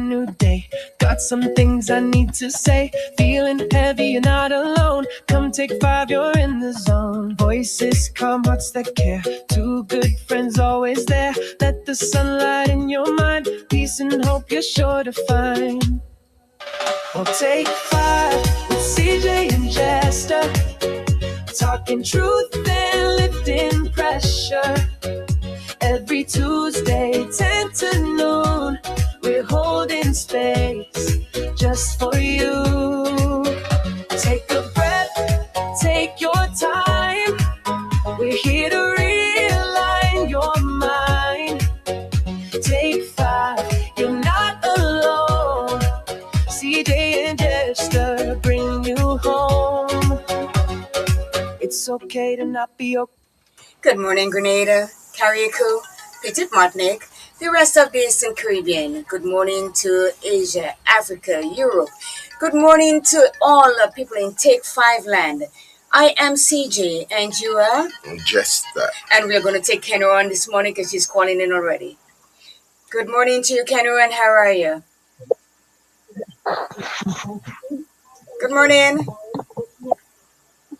new day. Got some things I need to say. Feeling heavy, you're not alone. Come take 5, you're in the zone. Voices calm, hearts that care. 2 good friends always there. Let the sunlight in your mind. Peace and hope you're sure to find. We'll take 5 with CJ and Jester. Talking truth and lifting pressure. Every Tuesday, 10 to noon, we're holding space just for you. Take a breath, take your time. We're here to realign your mind. Take 5, you're not alone. CJ and Jester bring you home. It's okay to not be okay. Good morning, Grenada, Carriacou, Petit Martinique, the rest of the Eastern Caribbean. Good morning to Asia, Africa, Europe. Good morning to all the people in Take 5 land. I am CJ, and you are? Jester. And we're going to take Kenu on this morning because she's calling in already. Good morning to you, Kenu, and how are you? Good morning.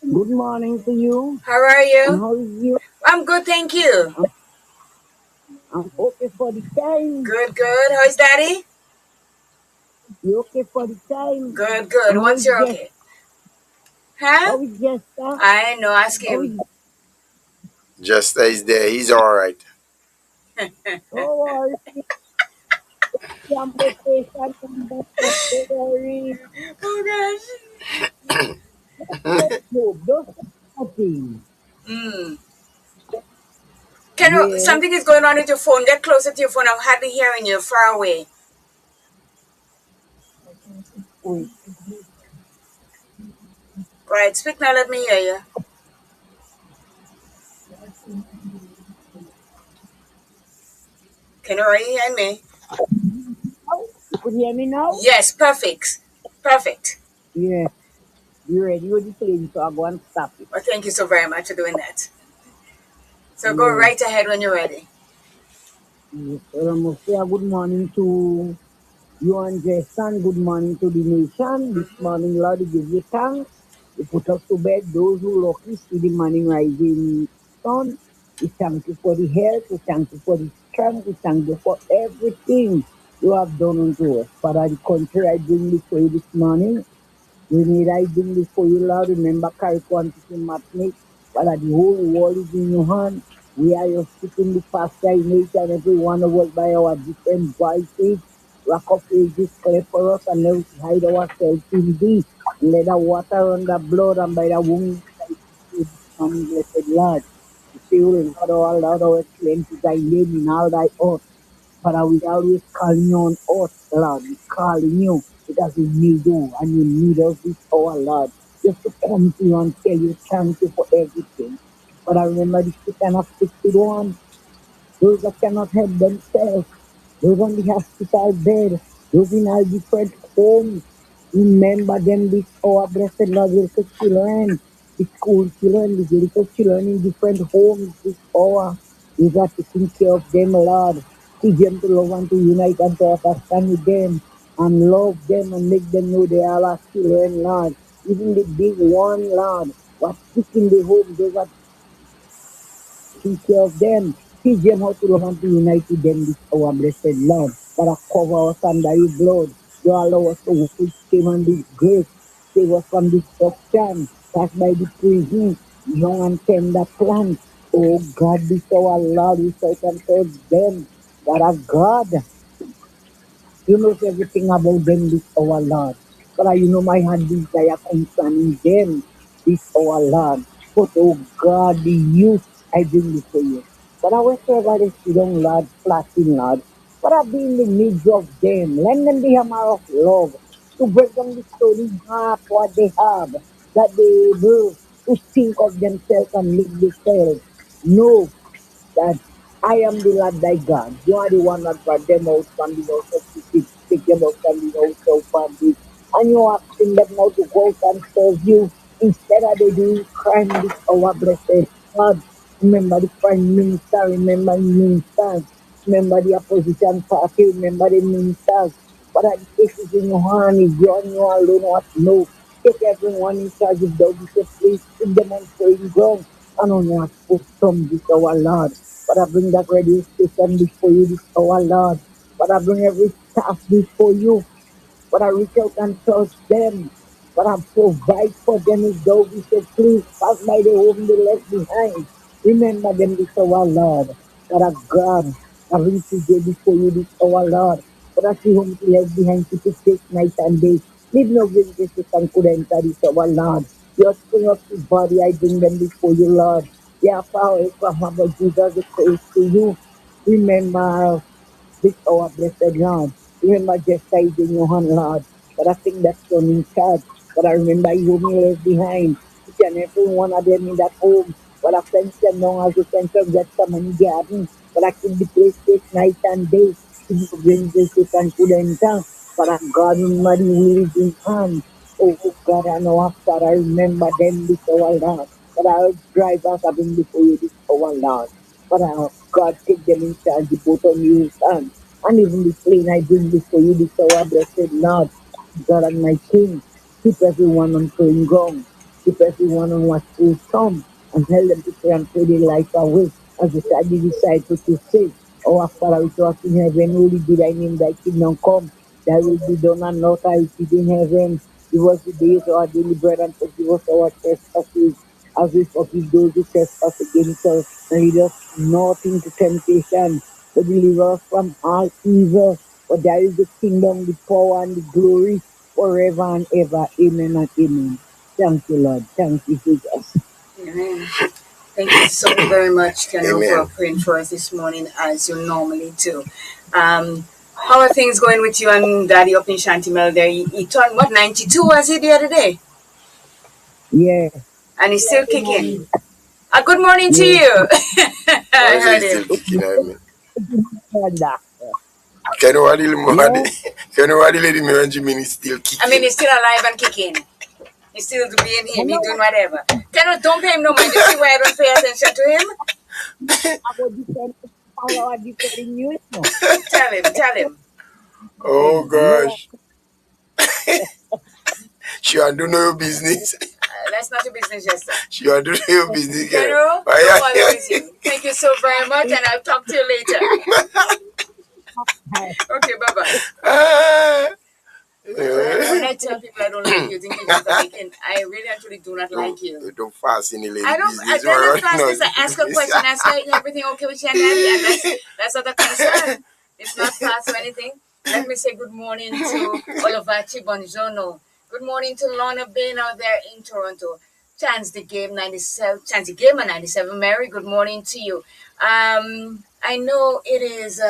Good morning to you. How are you? How is you? I'm good, thank you. I'm okay for the time. Good, good. How's Daddy? You okay for the time? Good, good. Once you're okay. Huh? How is Jester? I know, ask him. Jester is there. He's all right. Oh, Something is going on with your phone. Get closer to your phone. I'm hardly hearing you. Far away. Right, speak now. Let me hear you. Can you hear me? You could hear me now? Yes, perfect. Perfect. Yeah. You ready with the plane, so I'll go and stop it. Well, thank you so very much for doing that. So go right ahead when you're ready. Yes, well, I must say a good morning to you and Jason. Good morning to the nation. This morning, Lord, we give you thanks. You put us to bed. Those who lucky see the morning rising sun. We thank you for the health. We thank you for the strength. We thank you for everything you have done unto us. Father, the country I bring before you this morning. We need I bring before you, Lord. Remember, carry quantity Martinique. Father, the whole world is in your hand. We are your sitting the pastor in each and every one of us by our different voices. Rock of ages, clear for us, and let us hide ourselves in thee. And let the water run the blood, and by the wounds come, blessed Lord. The Savior, God, all out our strength is thy name in all thy earth. Father, we always calling you on earth, Lord. We calling you because we need you, and you need us this hour, Lord. Just to come to you and tell you thank you for everything. But I remember the sick and afflicted one, those that cannot help themselves, those on the hospital bed, those in our different homes. Remember them this hour, blessed Lord, little children, the school children, the little children in different homes this hour. We got to take care of them, Lord. Teach them to love and to unite and to understand with them and love them and make them know they are our children, Lord. Even the big one, Lord, what's sick in the home, those that take care of them. Teach them how to love and to unite with them this our blessed Lord. That cover us under your blood. You allow us to walk with shame and this grace. Save us from destruction. Pass by the prison. Young and tender plant. Oh God, this our Lord. We search and serve them. That are God. You know everything about them, this our Lord. But you know my heart desire concerning them, this our Lord. But oh God, the youth I bring before you. But I wherever they sit down, Lord, flashing, Lord. But I be in the midst of them. Lend them the hammer of love to break down the stony heart what they have, that they able to think of themselves and live themselves. No, that I am the Lord thy God. You are the one that brought them out from the house of the take them out from the house of bondage. And you are asking them now to go out and serve you instead of they doing crime this our blessed God. Remember the prime minister, remember the ministers, remember the opposition party, remember the ministers. Father, the case is in your hand. If you on you alone, what no. Take everyone in charge of the wicked place, put them on praying ground, and on what for some this our Lord. But I bring that radio station before you this our Lord. But I bring every staff before you. But I reach out and touch them. But I provide for them if thou be so please pass by the home they left behind. Remember them this our Lord. But I God, I bring CJ before you this our Lord. But I see whom he left behind to take night and day. Leave no green places and could enter this our Lord. Your spring of his body, I bring them before you, Lord. Yeah, power, Abraham, Jesus, the praise to you. Remember this our blessed Lord. Remember just I in your hand, Lord. But I think that's on in charge. But I remember you me left behind. Each and every one of them in that home. But I fence them down as you fence up that some in garden. But I keep the place safe night and day. Keep the green places and could enter. But I God in my will is in hand. Oh God, I know after I remember them this our Lord. But I drive us up in before you this our Lord. But God take them in charge, the both of you stand. And even the plane I bring before you, this our blessed Lord, God and my King. Keep everyone on praying ground. Keep everyone on what will come. And tell them to pray and pray their life away. As the study disciples to say, our Father which art in heaven, holy be thy name, thy kingdom come. Thy will be done on earth as it is in heaven. Give us the days our daily bread and forgive us our trespasses as we forgive those who trespass against us. And lead us not into temptation, but deliver us from all evil. For there is the kingdom, the power, and the glory forever and ever. Amen and amen. Thank you, Lord. Thank you, Jesus. Amen. Thank you so very much, Kendall, for Amen. praying for us this morning, as you normally do. How are things going with you and Daddy up in Shantimel there? He turned, what, 92 was he the other day? Yeah, And he's still kicking. Good morning to yes. you. Why I is he heard still him. kicking at me? Doctor. Can you wadili mwadi? Yeah, Can you wadili the me Jimmy still I mean, kicking? he's still alive and kicking. He's still being I him. He's know doing whatever. Don't pay him no mind. You see why I don't pay attention to him? about different follow a different news. No, Tell him. Tell him. Oh no, gosh. She want to know your business. That's not your business, Jester. She want to know your business. General, no bother with you. Thank you so very much, and I'll talk to you later. Okay, bye-bye. Ah. When I tell people I don't like you, think you're just making, I really actually do not like you. Don't fast in the lady I don't. I business. tell them No, fastest. I ask a question. Ask her, is everything okay with you and Daddy? And that's not a concern. It's not fast or anything. Let me say good morning to Olavachi Bonjourno. Good morning to Lorna Bain out there in Toronto. Chance the game 97. Chance the gamer 97. Mary, good morning to you. I know it is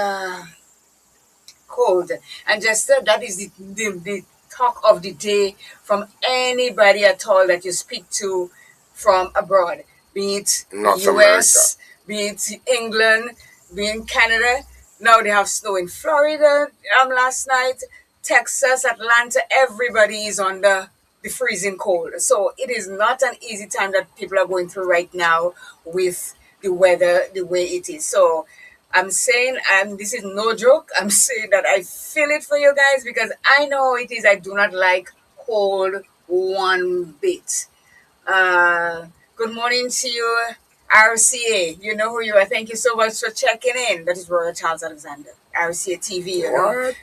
cold, and just that is the talk of the day from anybody at all that you speak to from abroad, be it North America. US, be it England, be it Canada. Now they have snow in Florida. Last night, Texas, Atlanta, everybody is under the freezing cold. So it is not an easy time that people are going through right now with the weather the way it is. So I'm saying, and this is no joke, I'm saying that I feel it for you guys because I know it is. I do not like cold one bit. Uh, Good morning to you, RCA. You know who you are. Thank you so much for checking in. That is Royal Charles Alexander, RCA TV, you know. What?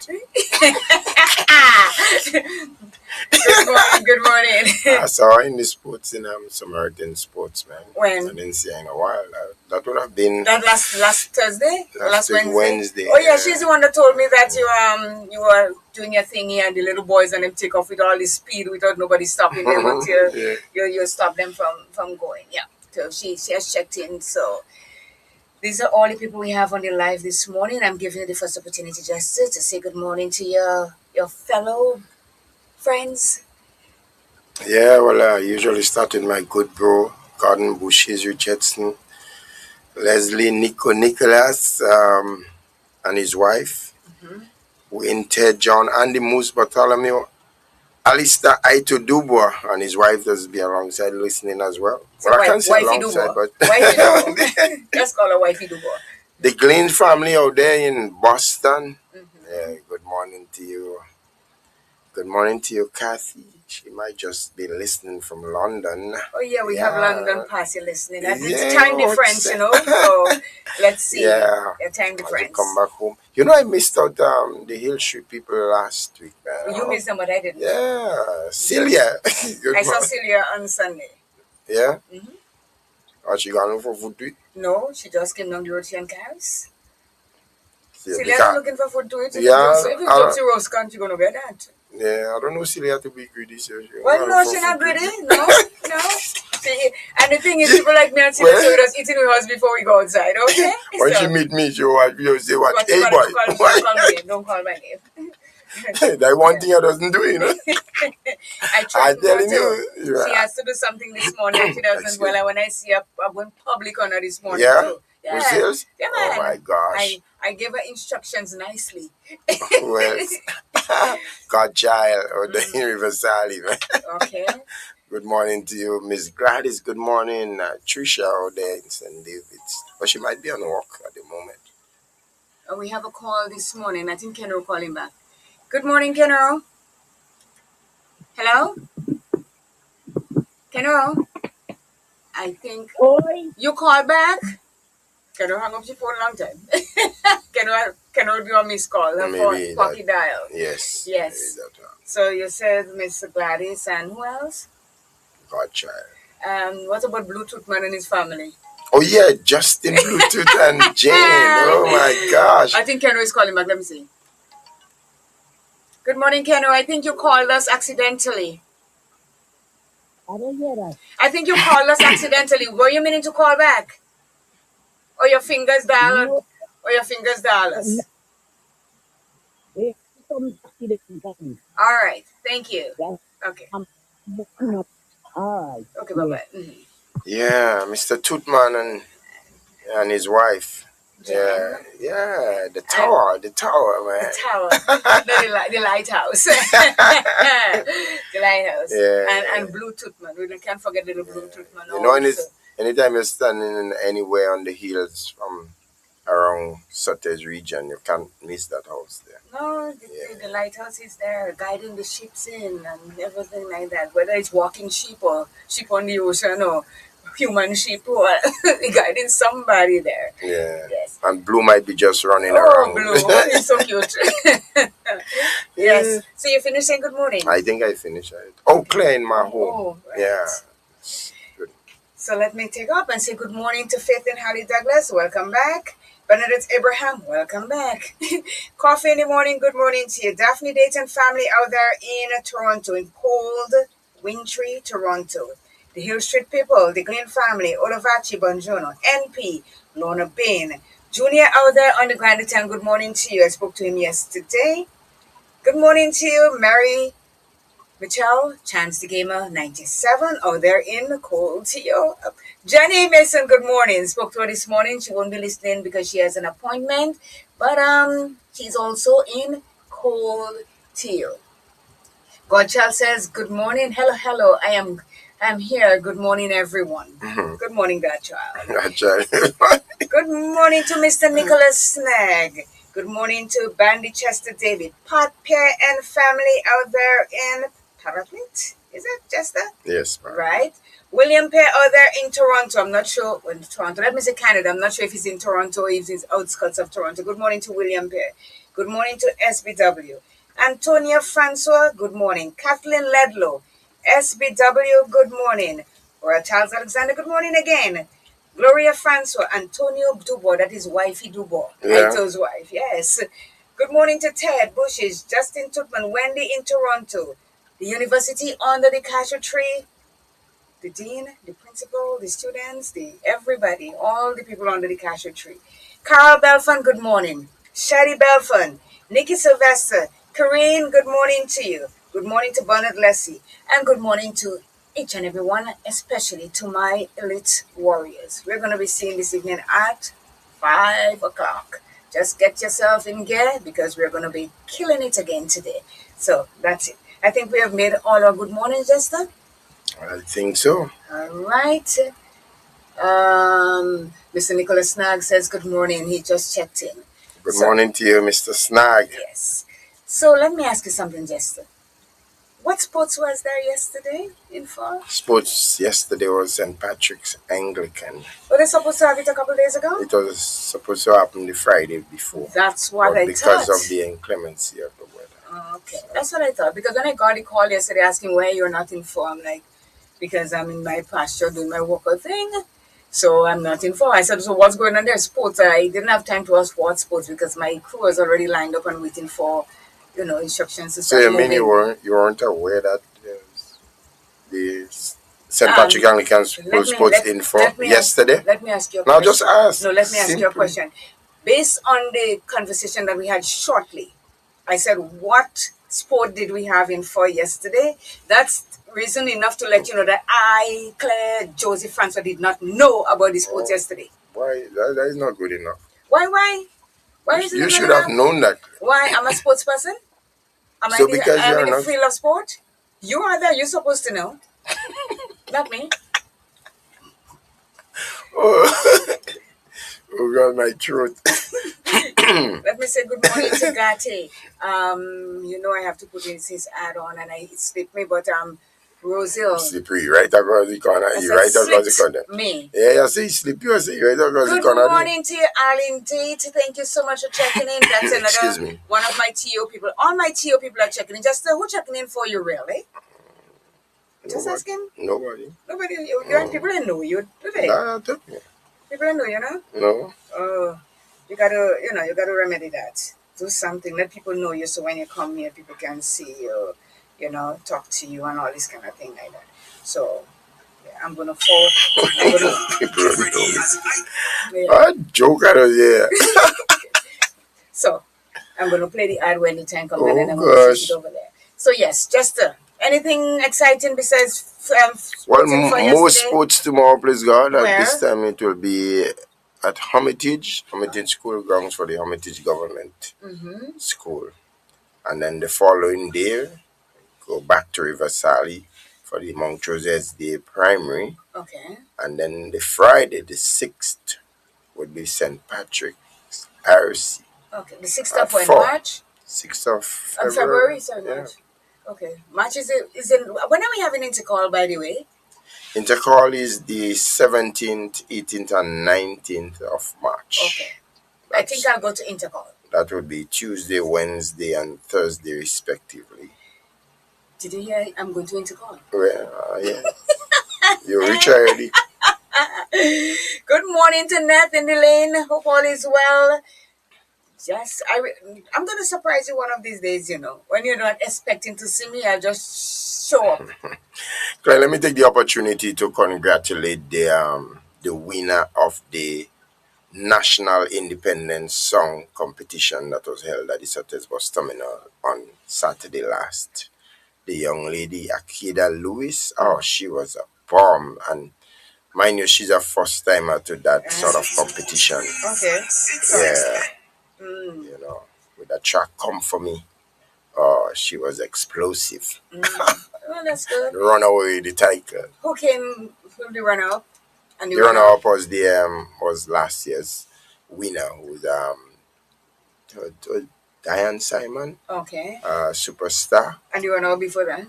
Good morning, good morning. I saw in the sports in some American sports, man. When? I didn't see her in a while. That would have been That last Thursday? last Wednesday? Wednesday. Oh yeah, she's the one that told me that you were doing your thing here and the little boys and them take off with all this speed without nobody stopping them until Yeah. you stop them from going. Yeah. So she has checked in. So these are all the people we have on the live this morning. I'm giving you the first opportunity just to say good morning to your fellow friends. Yeah, well, I usually start with my good bro, Gordon Bushes Richardson, Leslie Nicholas, and his wife, Wayne Ted John, Andy Moose Bartholomew, Alistair Aito Dubois, and his wife does be alongside listening as well. So Well, I can't say wifey alongside, Dubois. but Wifey Dubois. Let's call her Wifey Dubois. the Glenn family out there in Boston. Yeah, good morning to you. Good morning to you, Kathy. She might just be listening from London. Oh yeah, we have London Passy listening. It's Yeah, time difference, you know. So let's see. Yeah. The time As you difference. come back home. You know, I missed out the Hill Street people last week, man. You missed them, but I didn't. Yeah. Celia. I saw Celia on Sunday. Yeah? Oh, she gone for food to eat? No, she just came down the road and cows. Yeah, Celia's not looking for food to eat. Yeah, So if you go to roast country, you're going to get that. Yeah, I don't know Celia to be greedy. So well, no, she's not greedy. No. See, and the thing is, people like me and Celia, so we just eating with us before we go outside, okay? When she meet me, she will say, what? Hey, boy. Don't call my name. That one thing I doesn't do, you know. I'm telling you. She has to do something this morning. She doesn't. Well, when I see her, I went public on her this morning. Yeah? Too. Yeah. Serious? Yeah, man. Oh, my gosh. I gave her instructions nicely. Well, Godchild or the Universal, man. Okay. Good morning to you, Miss Gladys. Good morning, Trisha out there in St. David's. But she might be on walk at the moment. Oh, we have a call this morning. I think Ken will call him back. Good morning, Kenro. Hello? Kenro? I think you called back. Kenro hung up your phone a long time. Kenro do a missed call. Maybe pocket dial. Yes. Yes. So you said Miss Gladys and who else? Godchild. What about Bluetooth Man and his family? Oh yeah, Justin Bluetooth and Jane. Oh my gosh. I think Kenro is calling back. Let me see. Good morning, Kenro. I think you called us accidentally. I don't hear that. I think you called us accidentally. Were you meaning to call back? Or your fingers dial? No. Or your fingers dial us? All right. Thank you. Yes. Okay. All right. Okay, bye-bye. Mm-hmm. Yeah, Mr. Tootman and his wife. Yeah, the tower, man. The tower. No, the lighthouse. The lighthouse. Yeah. And Bluetooth Man. We can't forget the Bluetooth Man. You know, anytime you're standing anywhere on the hills from around Sutter's region, you can't miss that house there. No, the lighthouse is there, guiding the ships in and everything like that. Whether it's walking sheep or sheep on the ocean or human sheep or guiding somebody there. Yeah. Yes. And Blue might be just running around. Oh, Blue. He's so cute. Yes. So you finished saying good morning? I think I finished it. Oh, Claire in my home. Oh, right. Yeah. Good. So let me take up and say good morning to Faith and Holly Douglas. Welcome back. Bernadette Abraham, welcome back. Coffee in the morning, good morning to you. Daphne Dayton family out there in Toronto, in cold, wintry Toronto. The Hill Street people, the Glen family, Olavachi Bonjono, NP, Lorna Bain. Junior out there on the Grand Town, good morning to you. I spoke to him yesterday. Good morning to you, Mary Michelle, Chance the Gamer 97, out there in the cold to you. Jenny Mason, good morning. Spoke to her this morning. She won't be listening because she has an appointment. But she's also in cold teal. Godchild says, good morning. Hello. I'm here. Good morning, everyone. Mm-hmm. Good morning, Godchild. Godchild. Good morning to Mr. Nicholas Snag. Good morning to Bandy Chester David. Pat Pear and family out there in Parrotlet. Is it Chester? Yes, ma'am. Right. William Pear out there in Toronto. I'm not sure when Toronto. Let me say Canada. I'm not sure if he's in Toronto or if he's outskirts of Toronto. Good morning to William Pear. Good morning to SBW. Antonia Francois, good morning. Kathleen Ledlow, SBW, good morning. Or Charles Alexander, good morning again. Gloria Francois, Antonio Dubois, that is wifey Dubois. Yeah. Ito's wife, yes. Good morning to Ted Bushes, Justin Tutman, Wendy in Toronto. The university under the cashew tree. The dean, the principal, the students, everybody, all the people under the cashew tree. Carl Belfon, good morning. Shadi Belfon, Nikki Sylvester, Karine, good morning to you. Good morning to Bernard Leslie. And good morning to each and every one, especially to my elite warriors. We're going to be seeing this evening at 5 o'clock. Just get yourself in gear because we're going to be killing it again today. So that's it. I think we have made all our good mornings, Jester. I think so. All right. Mr. Nicholas Snag says good morning. He just checked in. Good morning to you, Mr. Snag. Yes. So let me ask you something, Jester. What sports was there yesterday in fall? Sports yesterday was St. Patrick's Anglican. Were they supposed to have it a couple days ago? It was supposed to happen the Friday before. That's what but I because thought. of the inclemency of the weather. Oh, okay, that's what I thought. Because when I got a call yesterday asking why you're not informed, like, because I'm in my pasture doing my worker thing, so I'm not informed. I said, so what's going on there? Sports. I didn't have time to ask what sports because my crew was already lined up and waiting for, instructions to So start you mean moving. you weren't aware that the St. Patrick Anglican School Sports Info yesterday? Let me ask you a Now question. just ask. No, let me ask you a Simply. question. Based on the conversation that we had shortly, I said, what sport did we have in for yesterday? That's reason enough to let you know that I, Claire, Josie, Francois did not know about the sports yesterday. Why? That is not good enough. Why? Why is it You not should good have enough? known that. Why? I'm a sports person. So because I'm you're in the not. field of sport. You are there. You're supposed to know. Not me. Oh, oh God, my throat. Let me say good morning to Gate. I have to put his ad on and it slipped me, but Rosil. Slippery, right across the corner. I You said right across the slipped corner. me. Yeah, you say slippery, you say right across the Good corner. morning to you, Arlene Date. Thank you so much for checking in. That's Excuse another me. one of my TO people. All my TO people are checking in. Just who checking in for you, really? Just asking. Nobody. Nobody. You and people that know you, do they? Nah, don't me. People that know you, know? No. Oh, you gotta remedy that. Do something. Let people know you so when you come here, people can see you, talk to you and all this kind of thing like that. So, yeah, I'm gonna fall. A joke out of here. So, I'm gonna play the ad when the time comes and then I'm Oh gonna switch gosh. it over there. So yes, Jester, anything exciting besides Well, sports info more yesterday? sports tomorrow, please God. At Where? this time, it will be at Hermitage School Grounds for the Hermitage Government Mm-hmm. School. And then the following day, go back to River Sally for the Mount Joseph's Day Primary. Okay. And then the Friday, the 6th, would be St. Patrick's RC. Okay. The 6th At of when? 4. March? 6th of February. February? Sorry, Yeah. March. Okay. March is in when are we having intercall, by the way? Intercall is the 17th, 18th, and 19th of March. Okay. I think I'll go to intercall. That would be Tuesday, Wednesday, and Thursday, respectively. Did you hear? I'm going to intercall. Well, yeah. You reach already. Good morning to Nat in the lane. Hope all is well. Yes, I'm going to surprise you one of these days, When you're not expecting to see me, I'll just show up. Claire, let me take the opportunity to congratulate the winner of the National Independence Song Competition that was held at the Sutters Bus Terminal on Saturday last. The young lady, Akida Lewis, she was a bomb. And mind you, she's a first timer to that sort of competition. Okay. Yeah. With a track Come For Me. Oh, she was explosive. Oh, that's good. Run away the title. Who the runner-up? And The runner-up was was last year's winner, who was Diane Simon. Okay. Superstar. And the runner-up before that?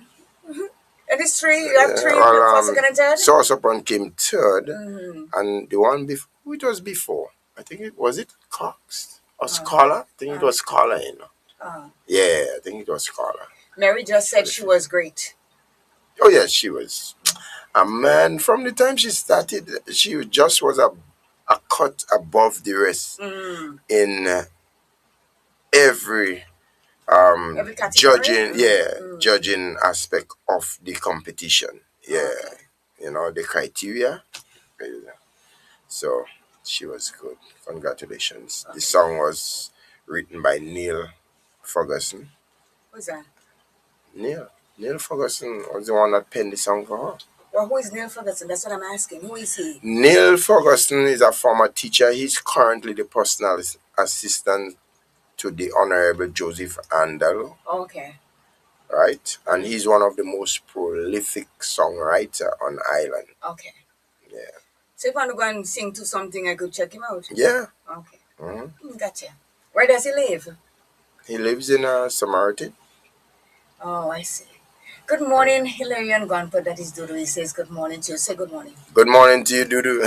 And it's three. You have three. First, second, and third. Source Upon came third, Mm-hmm. and the one before, who it was before? I think it was Cox or Scholar. I think it was Scholar. Yeah, I think it was Scholar. Mary just said she was great. Oh yes, she was. Man, from the time she started, she just was a cut above the rest in every category? judging aspect of the competition. Yeah, the criteria. So she was good. Congratulations. The song was written by Neil Ferguson. Who's that? Neil Ferguson was the one that penned the song for her. Well, who is Neil Ferguson? That's what I'm asking. Who is he? Neil Ferguson is a former teacher. He's currently the personal assistant to the Honorable Joseph Andel. Okay. Right? And he's one of the most prolific songwriter on island. Okay. Yeah. So if I want to go and sing to something, I could check him out? Yeah. Okay. Mm-hmm. Gotcha. Where does he live? He lives in Samaritan. Oh, I see. Good morning, Hilarion Gonpo. That is Dudu. He says good morning to you. Say good morning. Good morning to you, Dudu.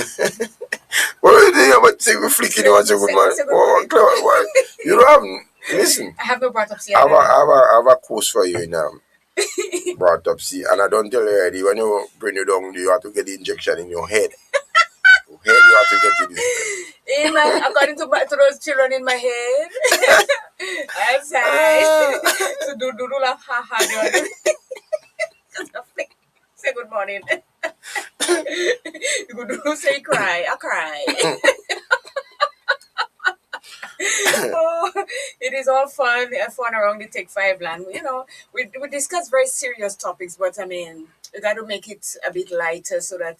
What are you doing about say we flicking you on say good morning? Say good morning. What? You don't have listen. I have no brought up I have a, yet. I have a course for you in brought up see, and I don't tell you already when you bring you down, you have to get the injection in your head. Your head, you have to get it. In my, according to those children in my head. Outside. So do laugh ha ha. Say good morning. You do say cry. I cry. Oh, it is all fun around the Take Five land. You know, we discuss very serious topics, but I mean, we got to make it a bit lighter so that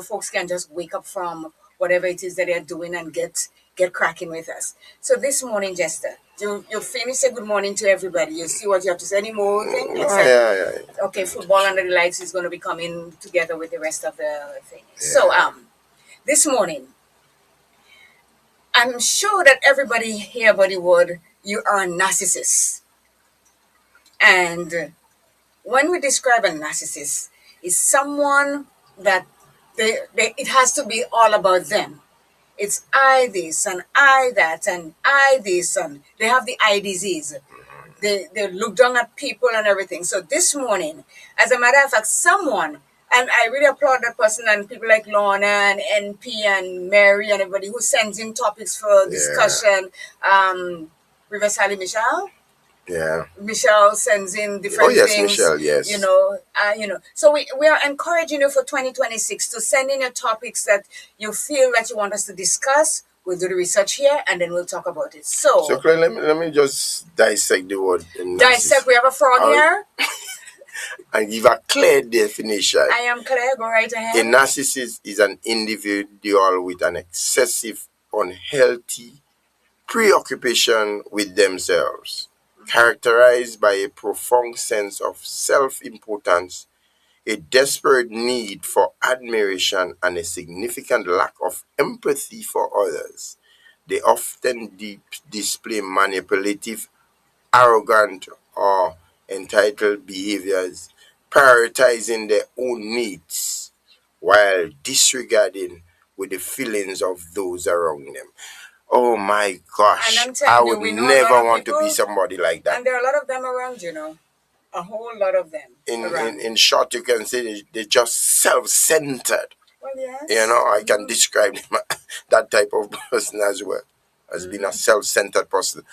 folks can just wake up from whatever it is that they're doing and get cracking with us. So this morning, Jester, you finish say good morning to everybody. You see what you have to say. Any more thing? Yeah. Okay, football under the lights is going to be coming together with the rest of the thing. So this morning. I'm sure that everybody here, Bollywood, you are a narcissist. And when we describe a narcissist, is someone that it has to be all about them. It's I this and I that and I this and they have the I disease. They look down at people and everything. So this morning, as a matter of fact, someone, and I really applaud that person and people like Lorna and NP and Mary and everybody who sends in topics for discussion. River Sally Michelle. Yeah. Michelle sends in different things. Michelle, yes. So we are encouraging you for 2026 to send in your topics that you feel that you want us to discuss. We'll do the research here and then we'll talk about it. So Claire, let me just dissect the word. Dissect. We have a frog here. And give a clear definition. I am Claire. Go right ahead. A narcissist is an individual with an excessive, unhealthy preoccupation with themselves, characterized by a profound sense of self-importance, a desperate need for admiration, and a significant lack of empathy for others. They often display manipulative, arrogant, or entitled behaviors, prioritizing their own needs while disregarding with the feelings of those around them. Oh my gosh, I would never want to be somebody like that. And there are a lot of them around, a whole lot of them. In short, you can say they're just self-centered. Well, yes. I can describe that type of person as well, as being a self-centered person.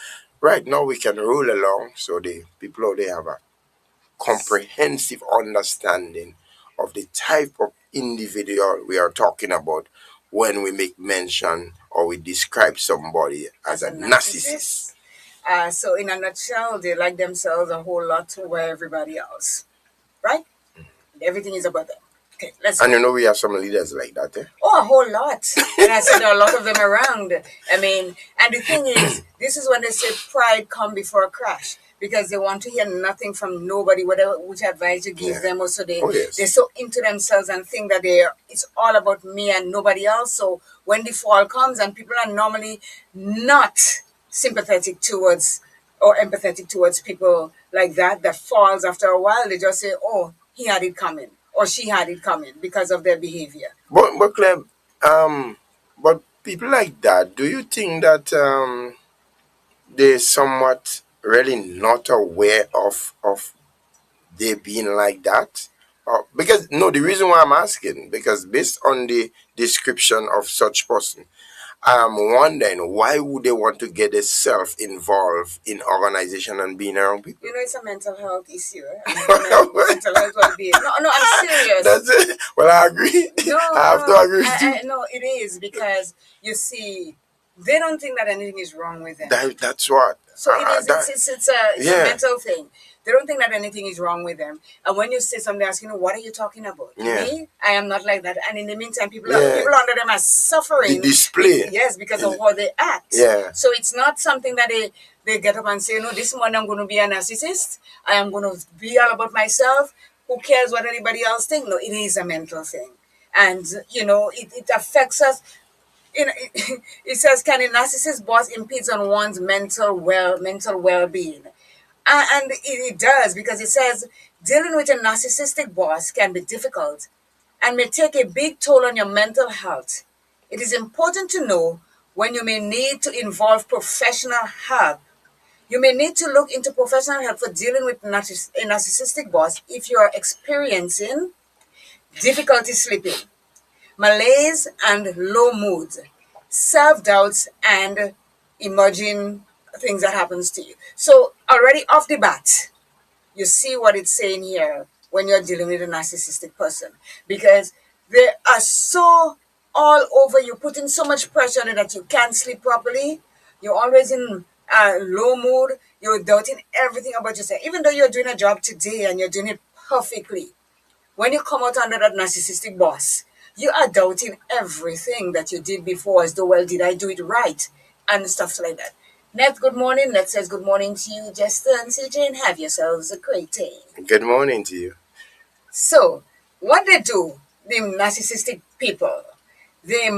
Right now, we can roll along, so the people out there have a comprehensive understanding of the type of individual we are talking about when we make mention or we describe somebody as a narcissist. So in a nutshell, they like themselves a whole lot over everybody else, right? Everything is about them. Okay, let's and we have some leaders like that, eh? Oh, a whole lot. And I said there are a lot of them around. I mean, and the thing is, this is when they say pride come before a crash. Because they want to hear nothing from nobody, which advice you give them. Also, they're so into themselves and think that it's all about me and nobody else. So when the fall comes and people are normally not sympathetic towards or empathetic towards people like that falls after a while, they just say, oh, he had it coming or she had it coming because of their behavior. But Clem, but people like that, do you think that they're somewhat really not aware of they being like that? Because the reason why I'm asking, because based on the description of such person, I'm wondering why would they want to get themselves involved in organization and being around people? It's a mental health issue. Mental health well-being. No, I'm serious. That's it. Well, I agree. No, I have to agree. No, it is because you see, they don't think that anything is wrong with them. That's what. So it's a mental thing. They don't think that anything is wrong with them. And when you say something, they ask, what are you talking about? Me? I am not like that. And in the meantime, people under them are suffering. The display. Yes, because of how they act. Yeah. So it's not something that they get up and say, this morning I'm going to be a narcissist. I am going to be all about myself. Who cares what anybody else thinks? No, it is a mental thing. And, it affects us. It says, can a narcissist boss impede on one's mental well-being? And it does, because it says dealing with a narcissistic boss can be difficult and may take a big toll on your mental health. It is important to know when you may need to involve professional help. You may need to look into professional help for dealing with a narcissistic boss if you are experiencing difficulty sleeping, malaise and low mood, self-doubts, and emerging things that happens to you. So already off the bat, you see what it's saying here when you're dealing with a narcissistic person, because they are so all over you, putting so much pressure on you that you can't sleep properly. You're always in low mood. You're doubting everything about yourself, even though you're doing a job today and you're doing it perfectly. When you come out under that narcissistic boss, you are doubting everything that you did before, as though, well, did I do it right? And stuff like that. Net, good morning. Net says good morning to you, Jester and CJ, and have yourselves a great day. Good morning to you. So, what they do, the narcissistic people, they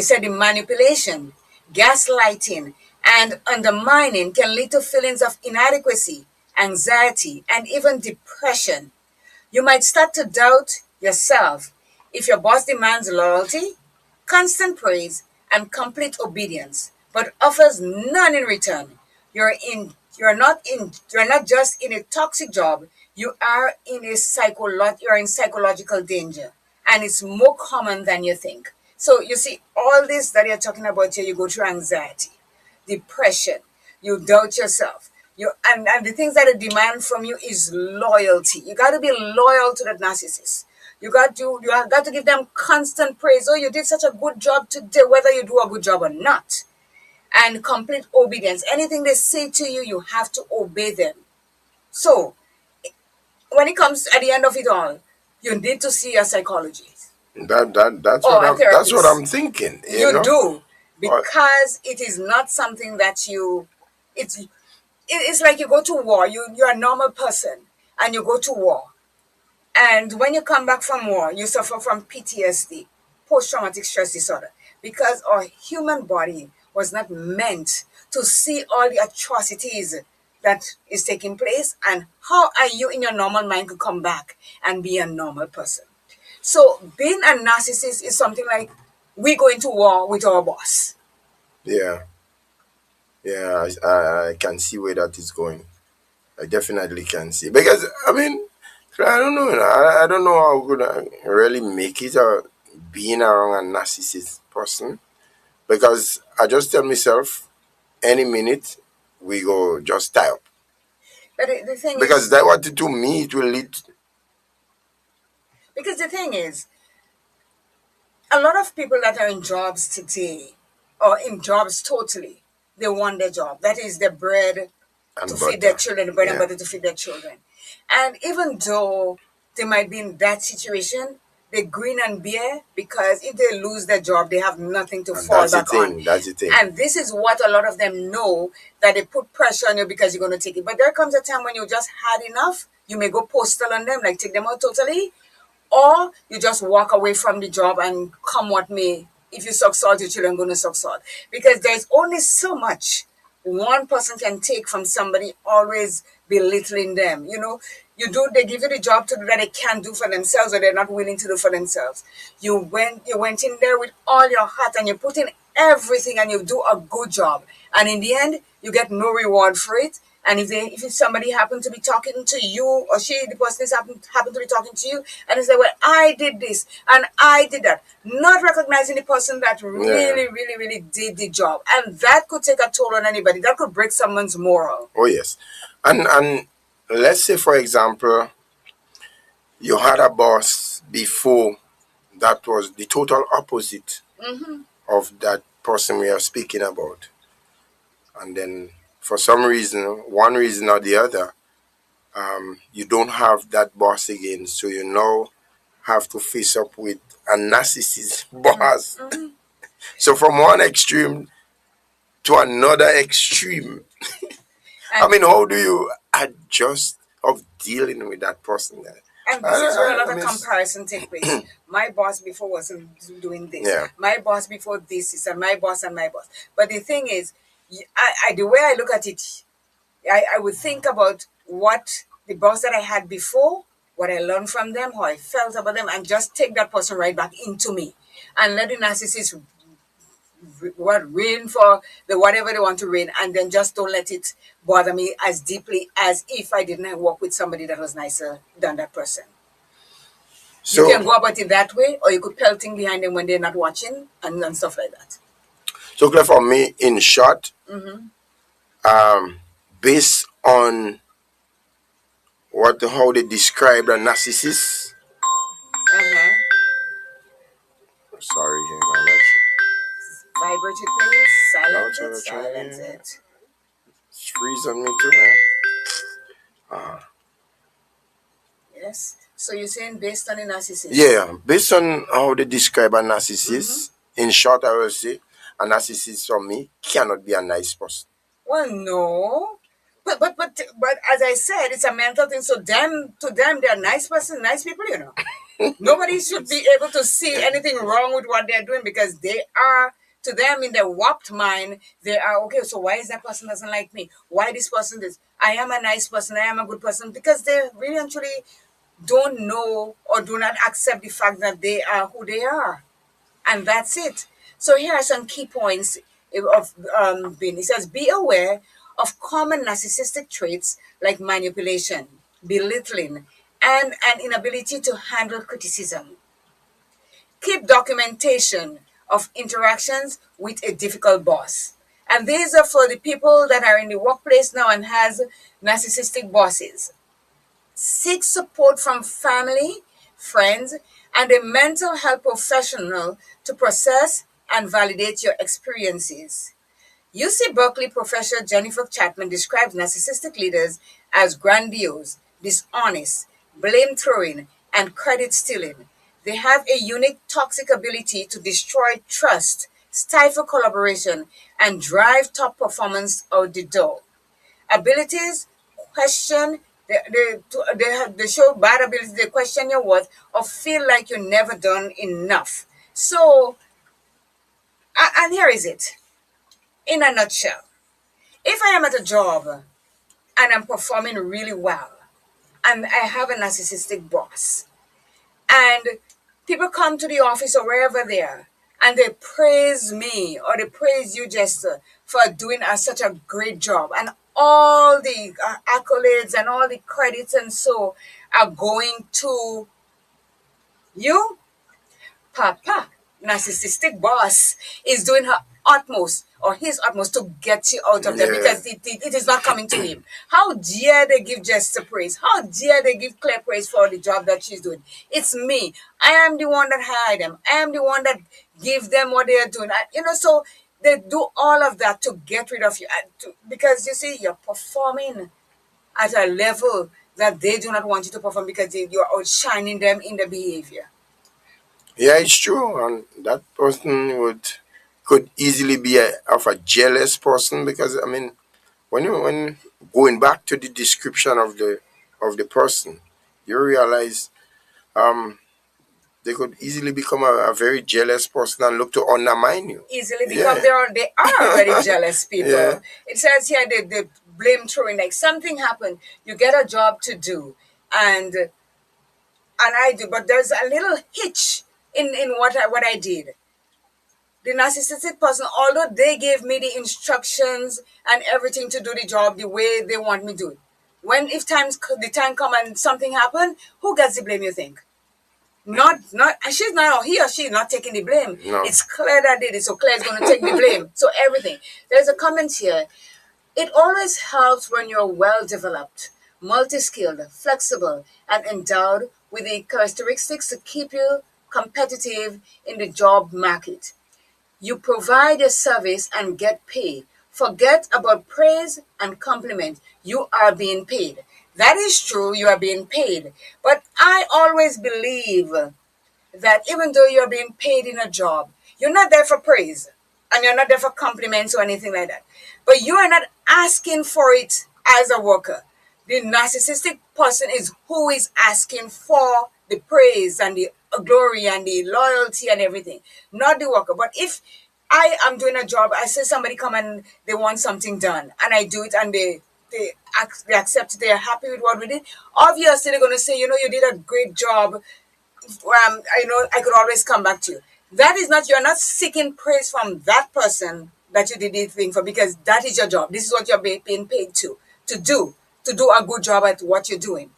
say the manipulation, gaslighting, and undermining can lead to feelings of inadequacy, anxiety, and even depression. You might start to doubt yourself if your boss demands loyalty, constant praise, and complete obedience, but offers none in return. You're not just in a toxic job, you are you're in psychological danger. And it's more common than you think. So you see, all this that you're talking about here, you go through anxiety, depression, you doubt yourself. And the things that they demand from you is loyalty. You got to be loyal to that narcissist. You have got to give them constant praise. Oh, you did such a good job today, whether you do a good job or not. And complete obedience. Anything they say to you, you have to obey them. So when it comes at the end of it all, you need to see a psychologist That's or a that's what therapist. I'm thinking. You know, Do, because it is not something that it's like you go to war. You're a normal person and you go to war. And when you come back from war, you suffer from PTSD, post traumatic stress disorder, because our human body was not meant to see all the atrocities that is taking place. And how are you in your normal mind to come back and be a normal person? So being a narcissist is something like we go into war with our boss. yeah, yeah. I can see where that is going. I definitely can see, because I mean, I don't know. I don't know how good I really make it being around a narcissist person, because I just tell myself any minute we go just tie up, But the thing because is, that what to me it will lead. because the thing is, a lot of people that are in jobs today, or in jobs totally, they want their job. That is their bread And to feed their butter. children, the bread and Yeah, butter to feed their children. And even though they might be in that situation, they grin and bear, because if they lose their job, they have nothing to and fall that's the back on. thing. That's the thing. And this is what a lot of them know, that they put pressure on you because you're going to take it. But there comes a time when you just had enough. You may go postal on them, like take them out totally, or you just walk away from the job and come what may. If you suck salt, your children going to suck salt, because there's only so much one person can take from somebody always belittling them. They give you the job to do that they can't do for themselves, or they're not willing to do for themselves. You went in there with all your heart and you put in everything and you do a good job, and in the end you get no reward for it. And if somebody happened to be talking to you, or the person is happened to be talking to you, and they say, well, I did this and I did that, not recognizing the person that really, really, really did the job. And that could take a toll on anybody. That could break someone's moral. Oh yes, and let's say for example, you had a boss before that was the total opposite of that person we are speaking about, and then for some reason, one reason or the other, you don't have that boss again, so you now have to face up with a narcissist boss. So from one extreme to another extreme, I And, mean, how do you adjust of dealing with that person? and this is where a lot I of mean, comparison take place. My boss before wasn't doing this. yeah, My boss before this is, and my boss and my boss. But the thing is, the way I look at it, I would think about what the boss that I had before, what I learned from them, how I felt about them, and just take that person right back into me and let the narcissist what reign for the whatever they want to reign, and then just don't let it bother me as deeply as if I didn't work with somebody that was nicer than that person. You So, can go about it that way, or you could pelting behind them when they're not watching and stuff like that. so clear for me, in short, based on how they describe a narcissist. Uh-huh. Sorry, here, my electric. Vibrate it, please. Silence No, it. Silence yeah. it. It's freezing me too, man. Yes. So you're saying based on a narcissist? Yeah, based on how they describe a narcissist, in short, I will say a narcissist for me cannot be a nice person. Well, no. But as I said, it's a mental thing. So to them, they're nice person, nice people, you know. Nobody should be able to see anything wrong with what they're doing because they are, to them, in their warped mind, they are okay. So why is that person doesn't like me? Why this person this? I am a nice person. I am a good person because they really and truly don't know or do not accept the fact that they are who they are, and that's it. So here are some key points of being. It says be aware of common narcissistic traits like manipulation, belittling, and an inability to handle criticism. Keep documentation of interactions with a difficult boss. And these are for the people that are in the workplace now and has narcissistic bosses. Seek support from family, friends, and a mental health professional to process and validate your experiences. UC Berkeley professor Jennifer Chapman describes narcissistic leaders as grandiose, dishonest, blame throwing, and credit stealing. They have a unique toxic ability to destroy trust, stifle collaboration, and drive top performance out the door. Abilities question, they show bad abilities, they question your worth or feel like you've never done enough. So, and here is it in a nutshell. If I am at a job and I'm performing really well, and I have a narcissistic boss, and people come to the office or wherever they are, and they praise me or they praise you, Jester, for doing such a great job, and all the accolades and all the credits and so are going to you, Papa, narcissistic boss, is doing her utmost or his utmost to get you out of there Yeah. because it is not coming to him. How dare they give Jester praise? How dare they give Claire praise for the job that she's doing? It's me. I am the one that hired them. I am the one that give them what they are doing. So they do all of that to get rid of you because you see, you're performing at a level that they do not want you to perform because you're outshining them in the behavior. Yeah, it's true, and that person could easily be of a jealous person because I mean, when going back to the description of the person, you realize they could easily become a very jealous person and look to undermine you. Easily because they are very jealous people. Yeah. It says here the blame throwing, like something happened, you get a job to do, and I do, but there's a little hitch in what I did. The narcissistic person, although they gave me the instructions and everything to do the job the way they want me to do it, when if the time come and something happen, who gets the blame? You think? Not she's not, or he or she is not taking the blame. No. It's Claire that did it, so Claire's going to take the blame. So everything. There's a comment here. It always helps when you're well developed, multi-skilled, flexible, and endowed with the characteristics to keep you competitive in the job market. You provide a service and get paid. Forget about praise and compliment. You are being paid. That is true, you are being paid. But I always believe that even though you're being paid in a job, you're not there for praise and you're not there for compliments or anything like that. But you are not asking for it as a worker. The narcissistic person is who is asking for the praise and the glory and the loyalty and everything, not the worker. But if I am doing a job, I say somebody come and they want something done and I do it and they they accept it, they're happy with what we did, obviously they're going to say, you know, you did a great job. I could always come back to you. That is not, you're not seeking praise from that person that you did the thing for, because that is your job. This is what you're being paid to do a good job at what you're doing.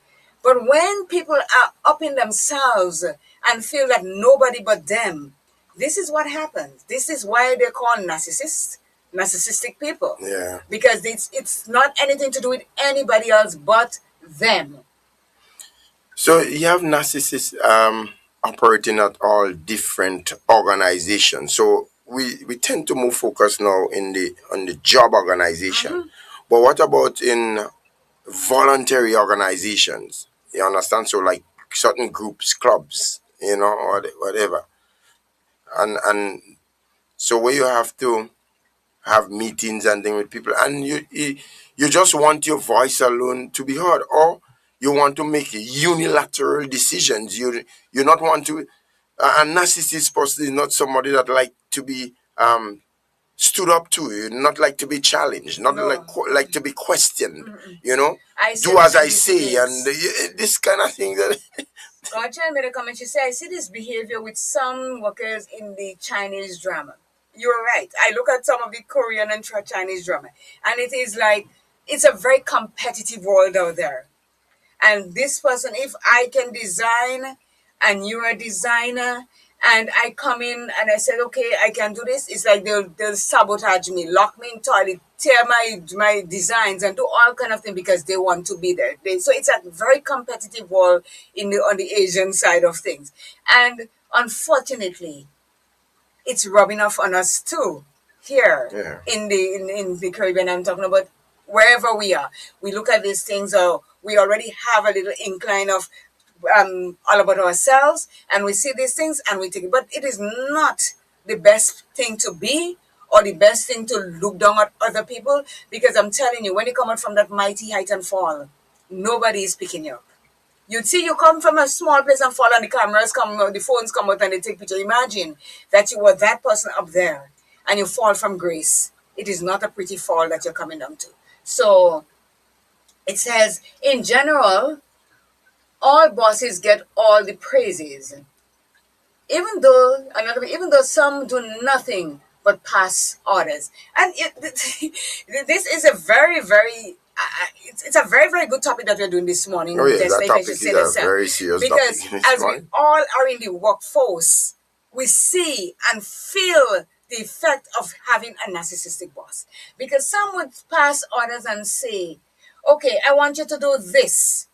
But when people are up in themselves and feel that nobody but them, this is what happens. This is why they're called narcissistic people. Yeah. Because it's not anything to do with anybody else but them. So you have narcissists operating at all different organizations. So we tend to move focus now in the on the job organization. But what about in voluntary organizations? You understand? So like certain groups, clubs, or whatever. And so where you have to have meetings and things with people, and you just want your voice alone to be heard, or you want to make unilateral decisions. You not want to. A narcissist person is not somebody that like to be stood up to. You not like to be challenged, not No. like to be questioned. I see Do as I this say, behavior. and this kind of thing. That Gotcha made a comment. She said, I see this behavior with some workers in the Chinese drama. You're right. I look at some of the Korean and Chinese drama, and it is like, it's a very competitive world out there. And this person, if I can design and you're a designer, and I come in and I said, okay, I can do this, it's like they'll sabotage me, lock me in toilet, tear my designs and do all kind of things because they want to be there. So it's a very competitive world on the Asian side of things. And unfortunately, it's rubbing off on us too here. Yeah. In the Caribbean. I'm talking about wherever we are. We look at these things, we already have a little incline of all about ourselves, and we see these things and we take it. But it is not the best thing to be, or the best thing to look down at other people, because I'm telling you, when you come out from that mighty height and fall, nobody is picking you up. You'd see you come from a small place and fall, and the cameras come out, the phones come out and they take picture. Imagine that you were that person up there and you fall from grace. It is not a pretty fall that you're coming down to. So it says, in general, all bosses get all the praises, even though some do nothing but pass orders. And this is a very, very it's a very, very good topic that we're doing this morning. Oh yeah, Just that like I topic should is say a this, very serious because topic. as we all are in the workforce, we see and feel the effect of having a narcissistic boss. Because some would pass orders and say, okay, I want you to do this,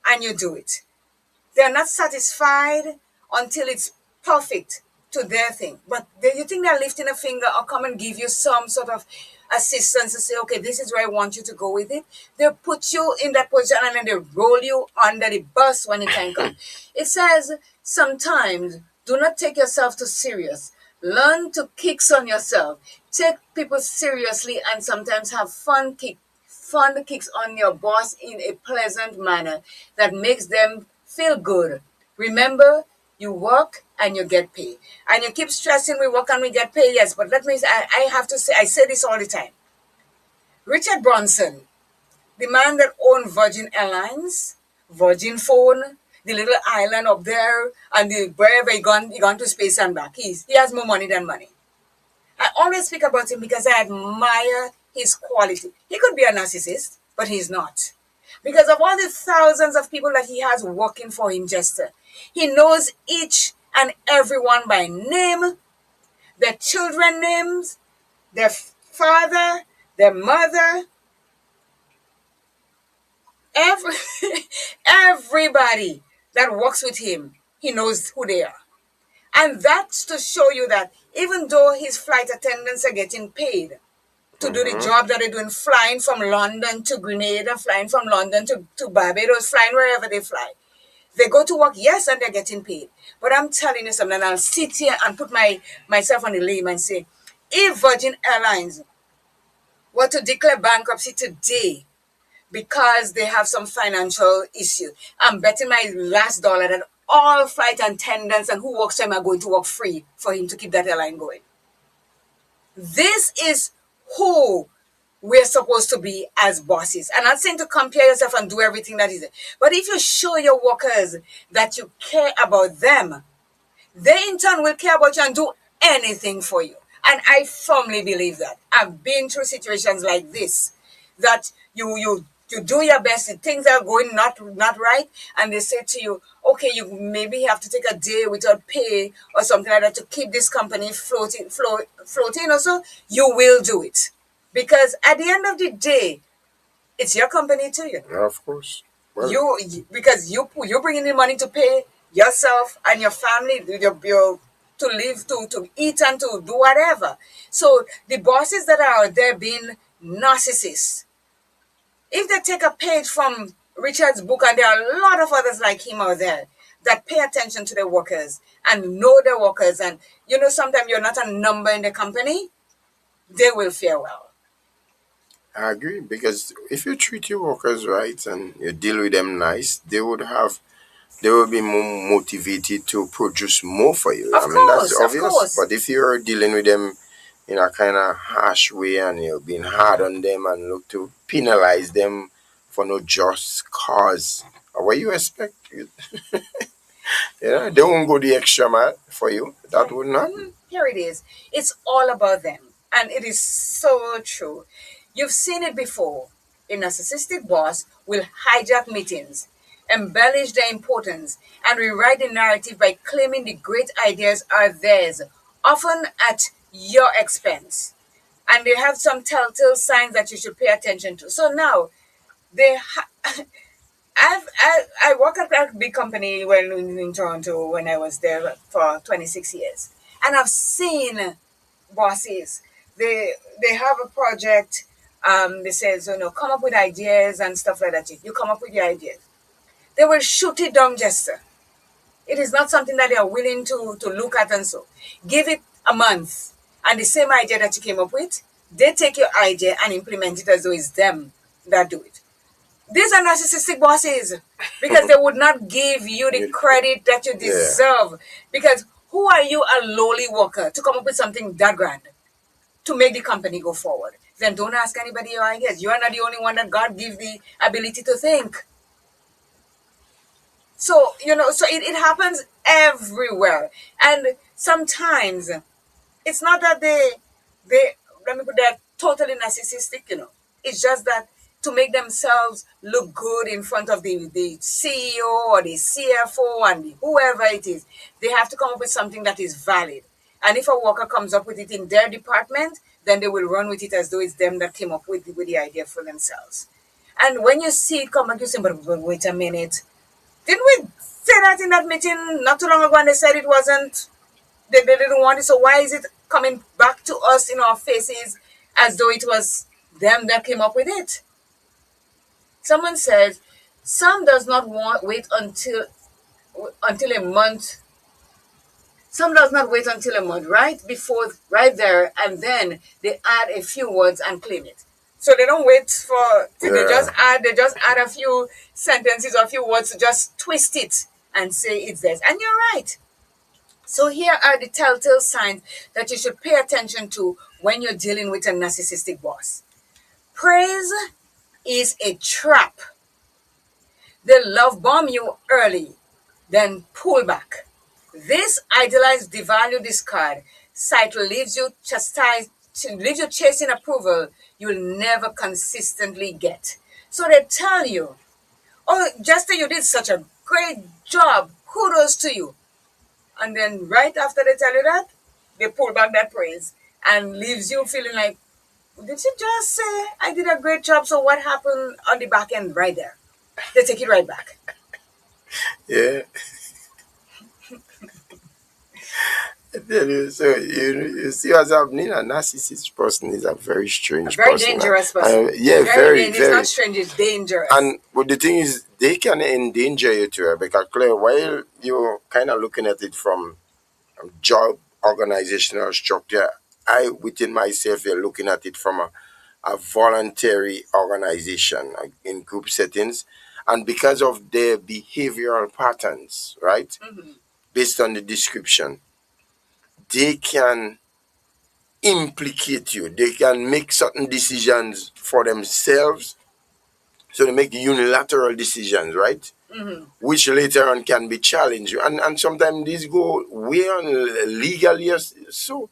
and you do it. They're not satisfied until it's perfect to their thing. But you think they're lifting a finger or come and give you some sort of assistance to say, okay, this is where I want you to go with it. They put you in that position and then they roll you under the bus when the time comes. It says, sometimes do not take yourself too serious. Learn to kicks on yourself. Take people seriously and sometimes have fun kicks on your boss in a pleasant manner that makes them feel good. Remember, you work and you get paid. And you keep stressing we work and we get paid, yes, but let me say, I have to say, I say this all the time. Richard Branson, the man that owned Virgin Airlines, Virgin Phone, the little island up there, and wherever he gone to space and back. He has more money than money. I always speak about him because I admire his quality. He could be a narcissist, but he's not. Because of all the thousands of people that he has working for him, Jester, he knows each and every one by name, their children names, their father, their mother, everybody that works with him, he knows who they are. And that's to show you that even though his flight attendants are getting paid to do the job that they're doing, flying from London to Grenada, flying from London to Barbados, flying wherever they fly, they go to work, yes, and they're getting paid. But I'm telling you something, and I'll sit here and put myself on the limb and say, if Virgin Airlines were to declare bankruptcy today because they have some financial issue, I'm betting my last dollar that all flight attendants and who works for him are going to work free for him to keep that airline going. This is who we're supposed to be as bosses. And I'm not saying to compare yourself and do everything that is there. But if you show your workers that you care about them, they in turn will care about you and do anything for you. And I firmly believe that. I've been through situations like this, that you do your best, and things are going not right, and they say to you, okay, you maybe have to take a day without pay or something like that to keep this company floating or so. You will do it. Because at the end of the day, it's your company too, you know. Yeah, of course. Well, Because you bring in the money to pay yourself and your family, your to live, to eat, and to do whatever. So the bosses that are out there being narcissists, if they take a page from Richard's book, and there are a lot of others like him out there that pay attention to their workers and know their workers, and sometimes you're not a number in the company, they will fare well. I agree, because if you treat your workers right and you deal with them nice, they will be more motivated to produce more for you. Of I mean, that's course, of obvious. course. But if you're dealing with them in a kind of harsh way and you're being hard on them and look to penalize them for no just cause, what you expect? Yeah, they won't go the extra mile for you. That would not. Here it is. It's all about them. And it is so true. You've seen it before. A narcissistic boss will hijack meetings, embellish their importance, and rewrite the narrative by claiming the great ideas are theirs, often at your expense. And they have some telltale signs that you should pay attention to. So now, they I worked at a big company when in Toronto when I was there for 26 years, and I've seen bosses. They have a project. They says come up with ideas and stuff like that. You come up with your ideas. They will shoot it down, Jester. It is not something that they are willing to look at, and so give it a month, and the same idea that you came up with, they take your idea and implement it as though it's them that do it. These are narcissistic bosses because they would not give you the credit that you deserve. Because who are you, a lowly worker, to come up with something that grand to make the company go forward? Then don't ask anybody your ideas. You are not the only one that God gives the ability to think. So, so it happens everywhere. And sometimes it's not that they let me put that totally narcissistic. It's just that to make themselves look good in front of the CEO or the CFO and whoever it is, they have to come up with something that is valid. And if a worker comes up with it in their department, then they will run with it as though it's them that came up with the idea for themselves. And when you see it come back, you say, but wait a minute. Didn't we say that in that meeting not too long ago, and they said it wasn't, they didn't want it, so why is it coming back to us in our faces as though it was them that came up with it? Someone says, some does not wait until a month. Some does not wait until a month, right there, and then they add a few words and claim it. So they don't wait for, they just add a few sentences or a few words to just twist it and say it's theirs. And you're right. So here are the telltale signs that you should pay attention to when you're dealing with a narcissistic boss. Praise is a trap. They love bomb you early, then pull back. This idolize, devalue, discard cycle leaves you chasing approval you'll never consistently get. So they tell you, oh, Justin, you did such a great job. Kudos to you. And then right after they tell you that, they pull back that praise and leaves you feeling like, did you just say I did a great job? So what happened on the back end right there? They take it right back. Yeah. I tell you, so you see what's happening. A narcissist person is a very strange Very person. dangerous person. Yeah, very, It's not strange, it's dangerous. And but the thing is, they can endanger you too, because Claire, while you're kind of looking at it from a job organizational structure, I within myself are looking at it from a voluntary organization in group settings, and because of their behavioral patterns, right, based on the description, they can implicate you. They can make certain decisions for themselves. So they make unilateral decisions, right? Mm-hmm. Which later on can be challenged. And sometimes these go way on legally so.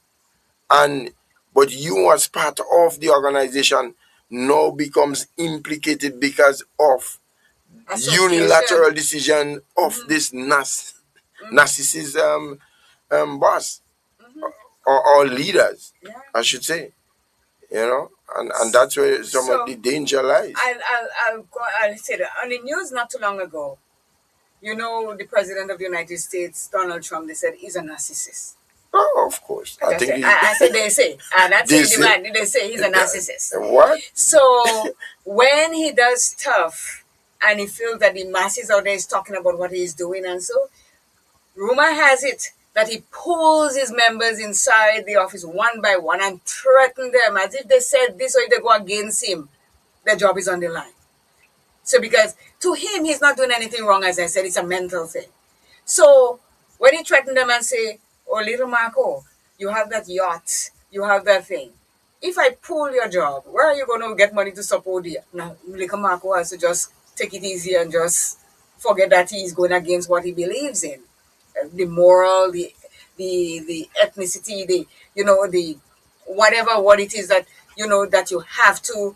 And but you as part of the organization now becomes implicated because of Association. unilateral decision of this narcissist boss Mm-hmm. or leaders, Yeah. I should say. And that's where some of So the danger lies. I'll say that on the news not too long ago. You know, the president of the United States, Donald Trump, they said he's a narcissist. Oh, of course. I think I said they say. And that's they the say, man. They say he's a narcissist. what? So when he does stuff and he feels that the masses out there is talking about what he's doing, and so rumor has it that he pulls his members inside the office one by one and threatens them as if they said this or if they go against him, their job is on the line. So because to him, he's not doing anything wrong, as I said, it's a mental thing. So when he threatened them and say, "Oh, little Marco, you have that yacht, you have that thing. If I pull your job, where are you going to get money to support you?" Now, little Marco has to just take it easy and just forget that he's going against what he believes in. The moral, the ethnicity, the whatever what it is that that you have to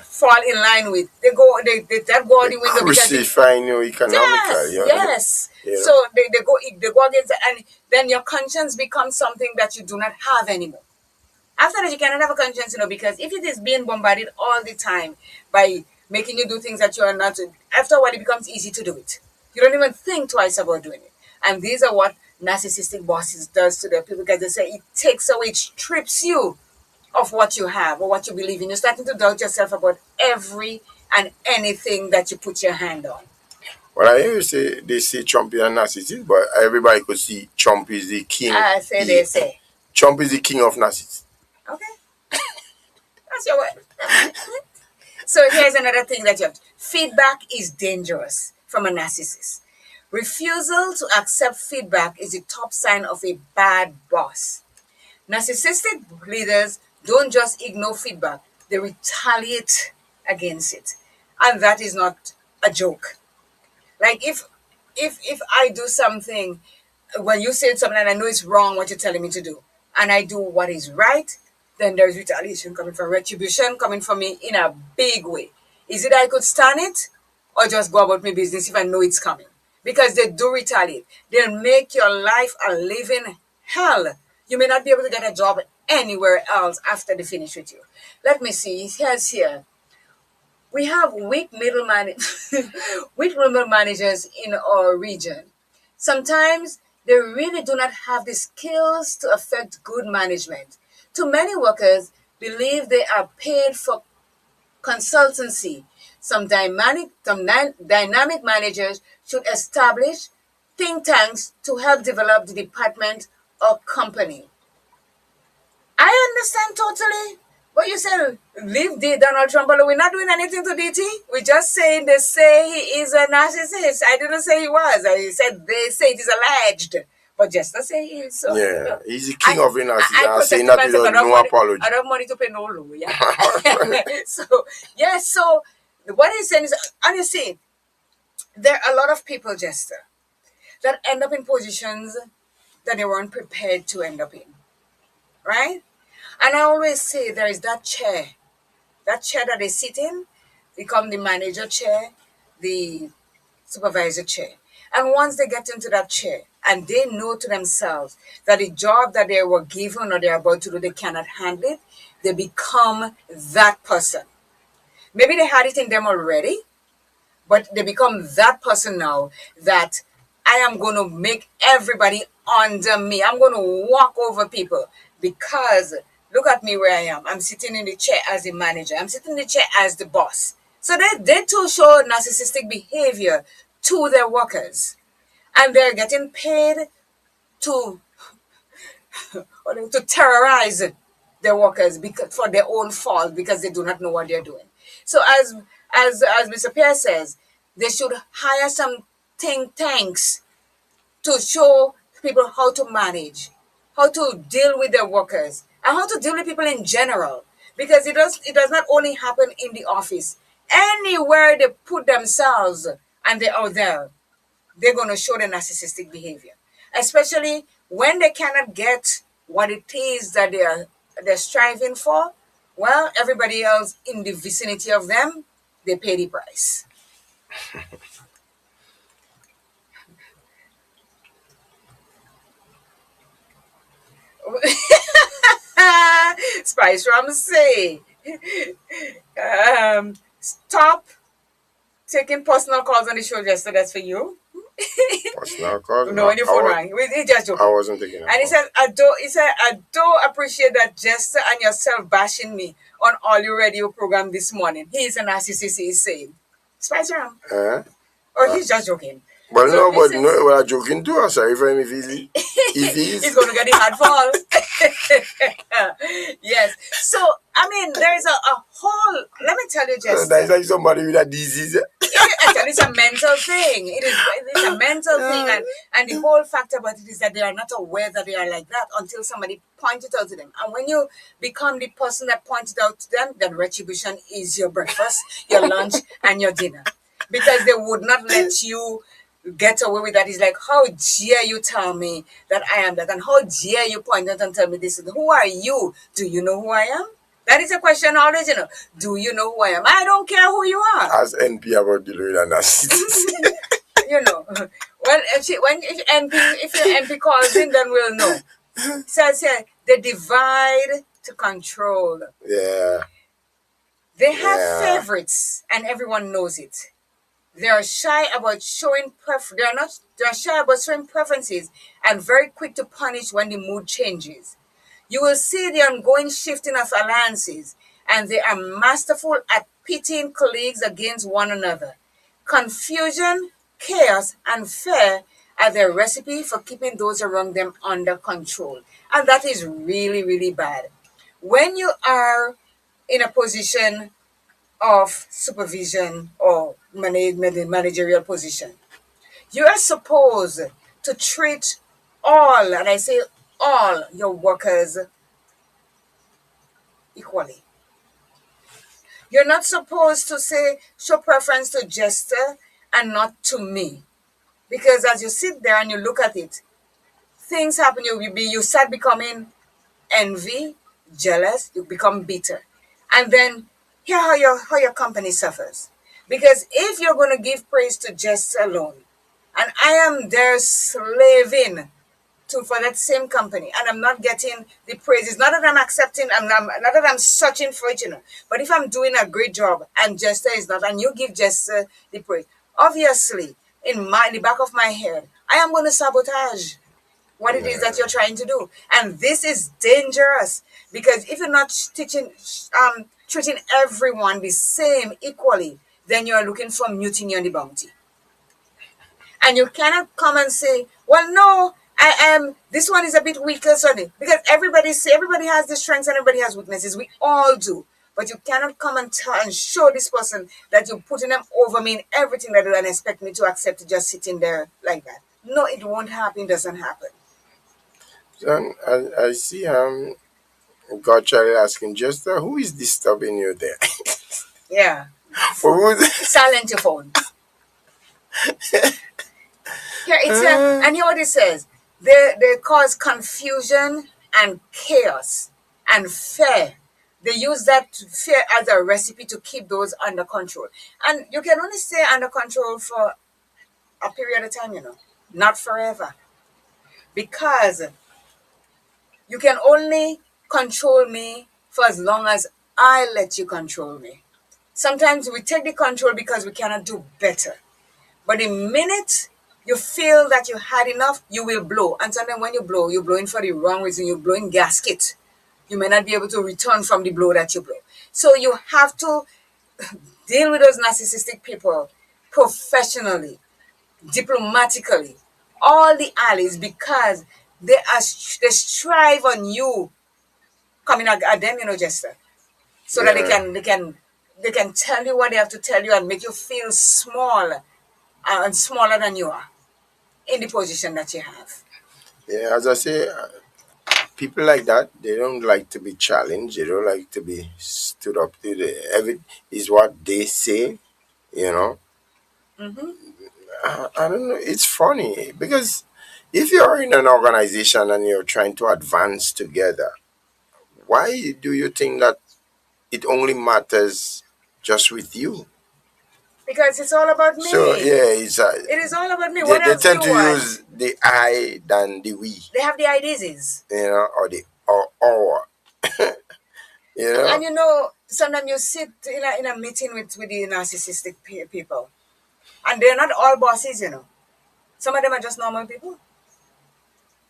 fall in line with. They that go out the window because crucifying you economically. yes. So they go against that, and then your conscience becomes something that you do not have anymore. After that, you cannot have a conscience, because if it is being bombarded all the time by making you do things that you are not, after a while it becomes easy to do it. You don't even think twice about doing it. And these are what narcissistic bosses does to their people, because they say it takes away, it strips you of what you have or what you believe in. You're starting to doubt yourself about every and anything that you put your hand on. Well, I hear you say they say Trump is a narcissist, but everybody could see Trump is the king. They say. Trump is the king of narcissists. Okay. That's your word. So here's another thing that you have. Feedback is dangerous from a narcissist. Refusal to accept feedback is the top sign of a bad boss. Narcissistic leaders don't just ignore feedback, they retaliate against it. And that is not a joke. Like if I do something, when you say something and I know it's wrong what you're telling me to do, and I do what is right, then there's retaliation coming from retribution coming from me in a big way. Is it I could stand it or just go about my business if I know it's coming? Because they do retaliate. They'll make your life a living hell. You may not be able to get a job anywhere else after they finish with you. Let me see. Here's here. We have weak middle managers in our region. Sometimes they really do not have the skills to affect good management. Too many workers believe they are paid for consultancy. Some dynamic managers should establish think tanks to help develop the department or company. I understand totally. But you said leave Donald Trump alone. We're not doing anything to DT. We're just saying they say he is a narcissist. I didn't say he was. I said they say it is alleged. But just to say he is. So, yeah, he's the king of the narcissist. I say that without no apology. I don't have money to pay no lawyer. So what he's saying is, and you see, there are a lot of people, Jester, that end up in positions that they weren't prepared to end up in. Right? And I always say there is that chair that they sit in, become the manager chair, the supervisor chair. And once they get into that chair and they know to themselves that the job that they were given or they're about to do, they cannot handle it, they become that person. Maybe they had it in them already, but they become that person now that I am going to make everybody under me. I'm going to walk over people because look at me where I am. I'm sitting in the chair as the manager. I'm sitting in the chair as the boss. So they too show narcissistic behavior to their workers. And they're getting paid to terrorize their workers because, for their own fault because they do not know what they're doing. So as Mr. Pierre says, they should hire some think tanks to show people how to manage. how to deal with their workers, and how to deal with people in general. Because it does not only happen in the office. Anywhere they put themselves and they're out there, they're going to show the narcissistic behavior. Especially when they cannot get what it is that they're striving for. Well, everybody else in the vicinity of them, they pay the price. Spice Rum say, stop taking personal calls on the show, Jester. That's for you. Personal call? No, when your phone rang. He just joking. I wasn't taking it. And he said, I do appreciate that Jester and yourself bashing me on all your radio program this morning. He's a narcissist, he's saying. Spice Rum. Or he's just joking. Well, so no, but no, we're joking too. I'm sorry for him if he's going to get the hard fall. Yes. So, I mean, there's a whole, let me tell you, Jester. That's like somebody with a disease. It's a mental thing. It's a mental thing. And the whole fact about it is that they are not aware that they are like that until somebody points it out to them. And when you become the person that points it out to them, then retribution is your breakfast, your lunch, and your dinner. Because they would not let you get away with that. It's like, how dare you tell me that I am that? And how dare you point out and tell me this? Who are you? Do you know who I am? That is a question always, Do you know who I am? I don't care who you are. As NP about dealing with narcissist. Well, if your NP calls in, then we'll know. So they divide to control. Yeah. They have favorites, and everyone knows it. They are shy about showing They're shy about showing preferences and very quick to punish when the mood changes. You will see the ongoing shifting of alliances, and they are masterful at pitting colleagues against one another. Confusion, chaos, and fear are their recipe for keeping those around them under control. And that is really, really bad. When you are in a position of supervision or managerial position, you are supposed to treat all, and I say all, your workers equally. You're not supposed to show preference to Jester and not to me. Because as you sit there and you look at it, things happen. You start becoming envy, jealous, you become bitter. And then here how your company suffers. Because if you're going to give praise to Jester alone, and I am there slaving for that same company, and I'm not getting the praises, not that I'm accepting, not that I'm searching for it, but if I'm doing a great job and Jester is not, and you give Jester the praise, obviously, in the back of my head, I am going to sabotage what it is that you're trying to do. And this is dangerous, because if you're not treating everyone the same equally, then you're looking for mutiny on the bounty. And you cannot come and say, well, no, this one is a bit weaker, sorry. Because everybody has the strengths and everybody has weaknesses. We all do. But you cannot come and show this person that you're putting them over me in everything that they do and expect me to accept it just sitting there like that. No, it won't happen. It doesn't happen. Son, I see Godchild asking Jester, who is disturbing you there? Yeah. Silent your phone. Here and here what it says. They cause confusion and chaos and fear. They use that fear as a recipe to keep those under control. And you can only stay under control for a period of time, not forever. Because you can only control me for as long as I let you control me. Sometimes we take the control because we cannot do better. But the minute you feel that you had enough, you will blow. And sometimes when you blow, you're blowing for the wrong reason. You're blowing gasket. You may not be able to return from the blow that you blow. So you have to deal with those narcissistic people professionally, diplomatically, all the alleys, because they strive on you coming at them, Jester, so that they can tell you what they have to tell you and make you feel small and smaller than you are in the position that you have. Yeah, as I say, people like that, they don't like to be challenged. They don't like to be stood up to every is what they say, you know. I don't know. It's funny because if you're in an organization and you're trying to advance together, why do you think that it only matters just with you? Because it's all about me. So yeah, it's It is all about me. they, What they else do tend you to want? use the I than the we, They have the ideas. you know, or the or you know. And you know, sometimes you sit in a meeting with the narcissistic people, and they're not all bosses, you know. Some of them are just normal people.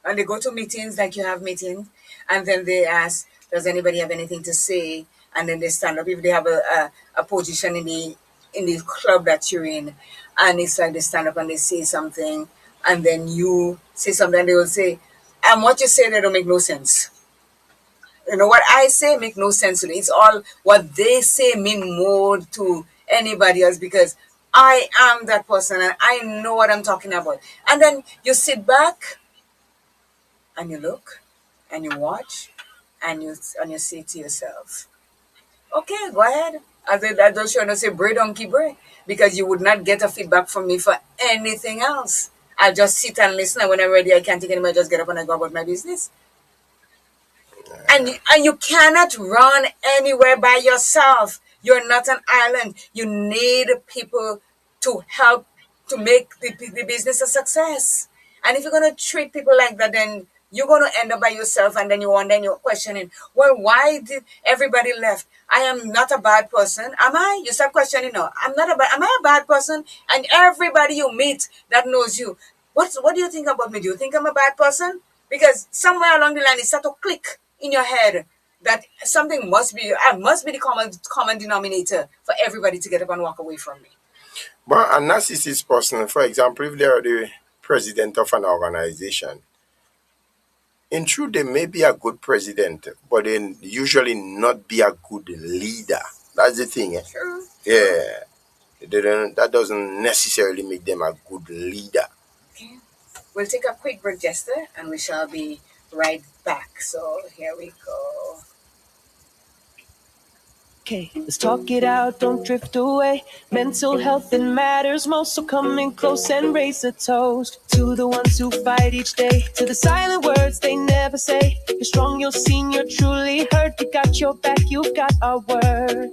And they go to meetings like you have meetings, and then they ask, "Does anybody have anything to say?" And then they stand up if they have a position in the club that you're in, and it's like they stand up and they say something, and then you say something, and they will say, "And what you say, they don't make no sense." You know what I say make no sense to me. It's all what they say mean more to anybody else because I am that person and I know what I'm talking about. And then you sit back and you look and you watch and you say to yourself, okay, go ahead. I don't sure to say bray donkey bray because you would not get a feedback from me for anything else. I'll just sit and listen, and when I'm ready I can't take anymore, I just get up and I go about my business. And you cannot run anywhere by yourself. You're not an island. You need people to help to make the business a success. And if you're going to treat people like that, then you're going to end up by yourself, and then you're questioning, well, why did everybody left? I am not a bad person. Am I? You start questioning, no, am I a bad person? And everybody you meet that knows you, what do you think about me? Do you think I'm a bad person? Because somewhere along the line it start to click in your head that something must be, I must be the common denominator for everybody to get up and walk away from me. But a narcissist person, for example, if they are the president of an organization, in truth, they may be a good president, but they usually not be a good leader. That's the thing. True. Yeah. That doesn't necessarily make them a good leader. Okay. We'll take a quick break, Jester, and we shall be right back. So here we go. Okay, let's talk it out, don't drift away. Mental health, it matters most, so come in close and raise a toast to the ones who fight each day, to the silent words they never say. You're strong, you're seen, you're truly heard. We got your back, you've got our word.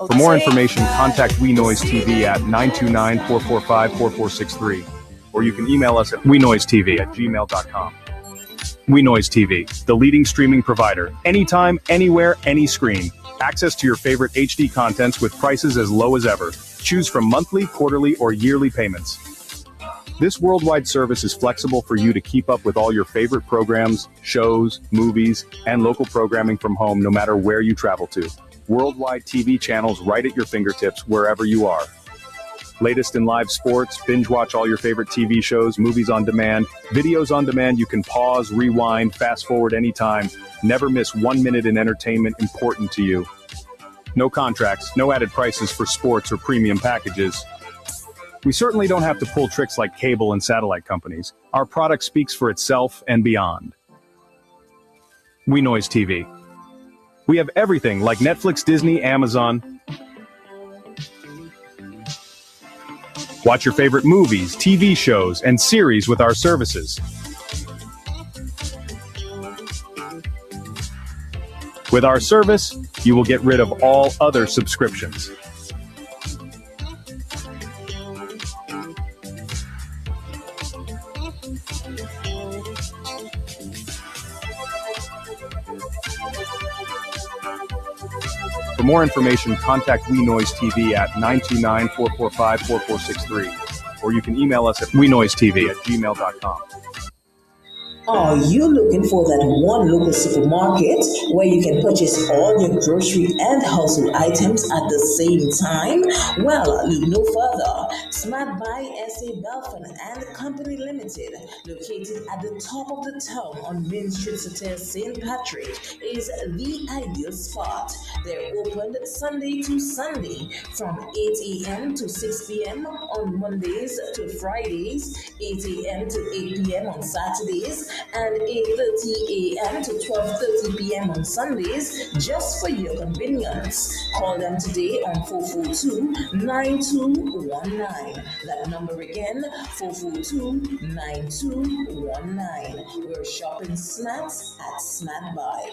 For more information, contact WeNoiseTV at 929-445-4463, or you can email us at wenoisetv@gmail.com. WeNoiseTV, the leading streaming provider. Anytime, anywhere, any screen. Access to your favorite HD contents with prices as low as ever. Choose from monthly, quarterly, or yearly payments. This worldwide service is flexible for you to keep up with all your favorite programs, shows, movies, and local programming from home no matter where you travel to. Worldwide TV channels right at your fingertips wherever you are. Latest in live sports, binge watch all your favorite TV shows, movies on demand, videos on demand. You can pause, rewind, fast forward anytime. Never miss 1 minute in entertainment important to you. No contracts, no added prices for sports or premium packages. We certainly don't have to pull tricks like cable and satellite companies. Our product speaks for itself and beyond. WeNoiseTV. We have everything like Netflix, Disney, Amazon. Watch your favorite movies, TV shows, and series with our services. With our service, you will get rid of all other subscriptions. For more information, contact WeNoiseTV at 929-445-4463, or you can email us at wenoisetv@gmail.com. Are you looking for that one local supermarket where you can purchase all your grocery and household items at the same time? Well, look no further. Smart Buy SA Belfin and Company Limited, located at the top of the town on Main Street, St. Patrick, is the ideal spot. They're open Sunday to Sunday from 8 a.m. to 6 p.m. on Mondays to Fridays, 8 a.m. to 8 p.m. on Saturdays, and 8:30 a.m. to 12:30 p.m. on Sundays, just for your convenience. Call them today on 442-9219. That number again, 442-9219. We're shopping snacks at Snack Buy.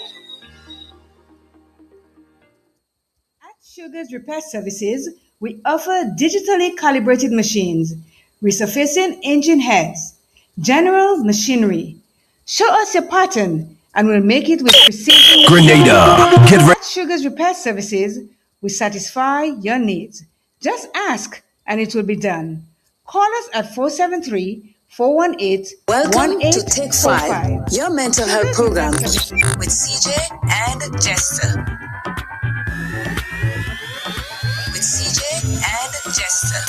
At Sugar's Repair Services, we offer digitally calibrated machines, resurfacing engine heads, general machinery. Show us your pattern and we'll make it with precision. Grenada, get ready. At Sugar's Repair Services, we satisfy your needs. Just ask and it will be done. Call us at 473-418-1845. Welcome to Take 5, your mental health Sugar's program Repair Services. with CJ and Jester. With CJ and Jester.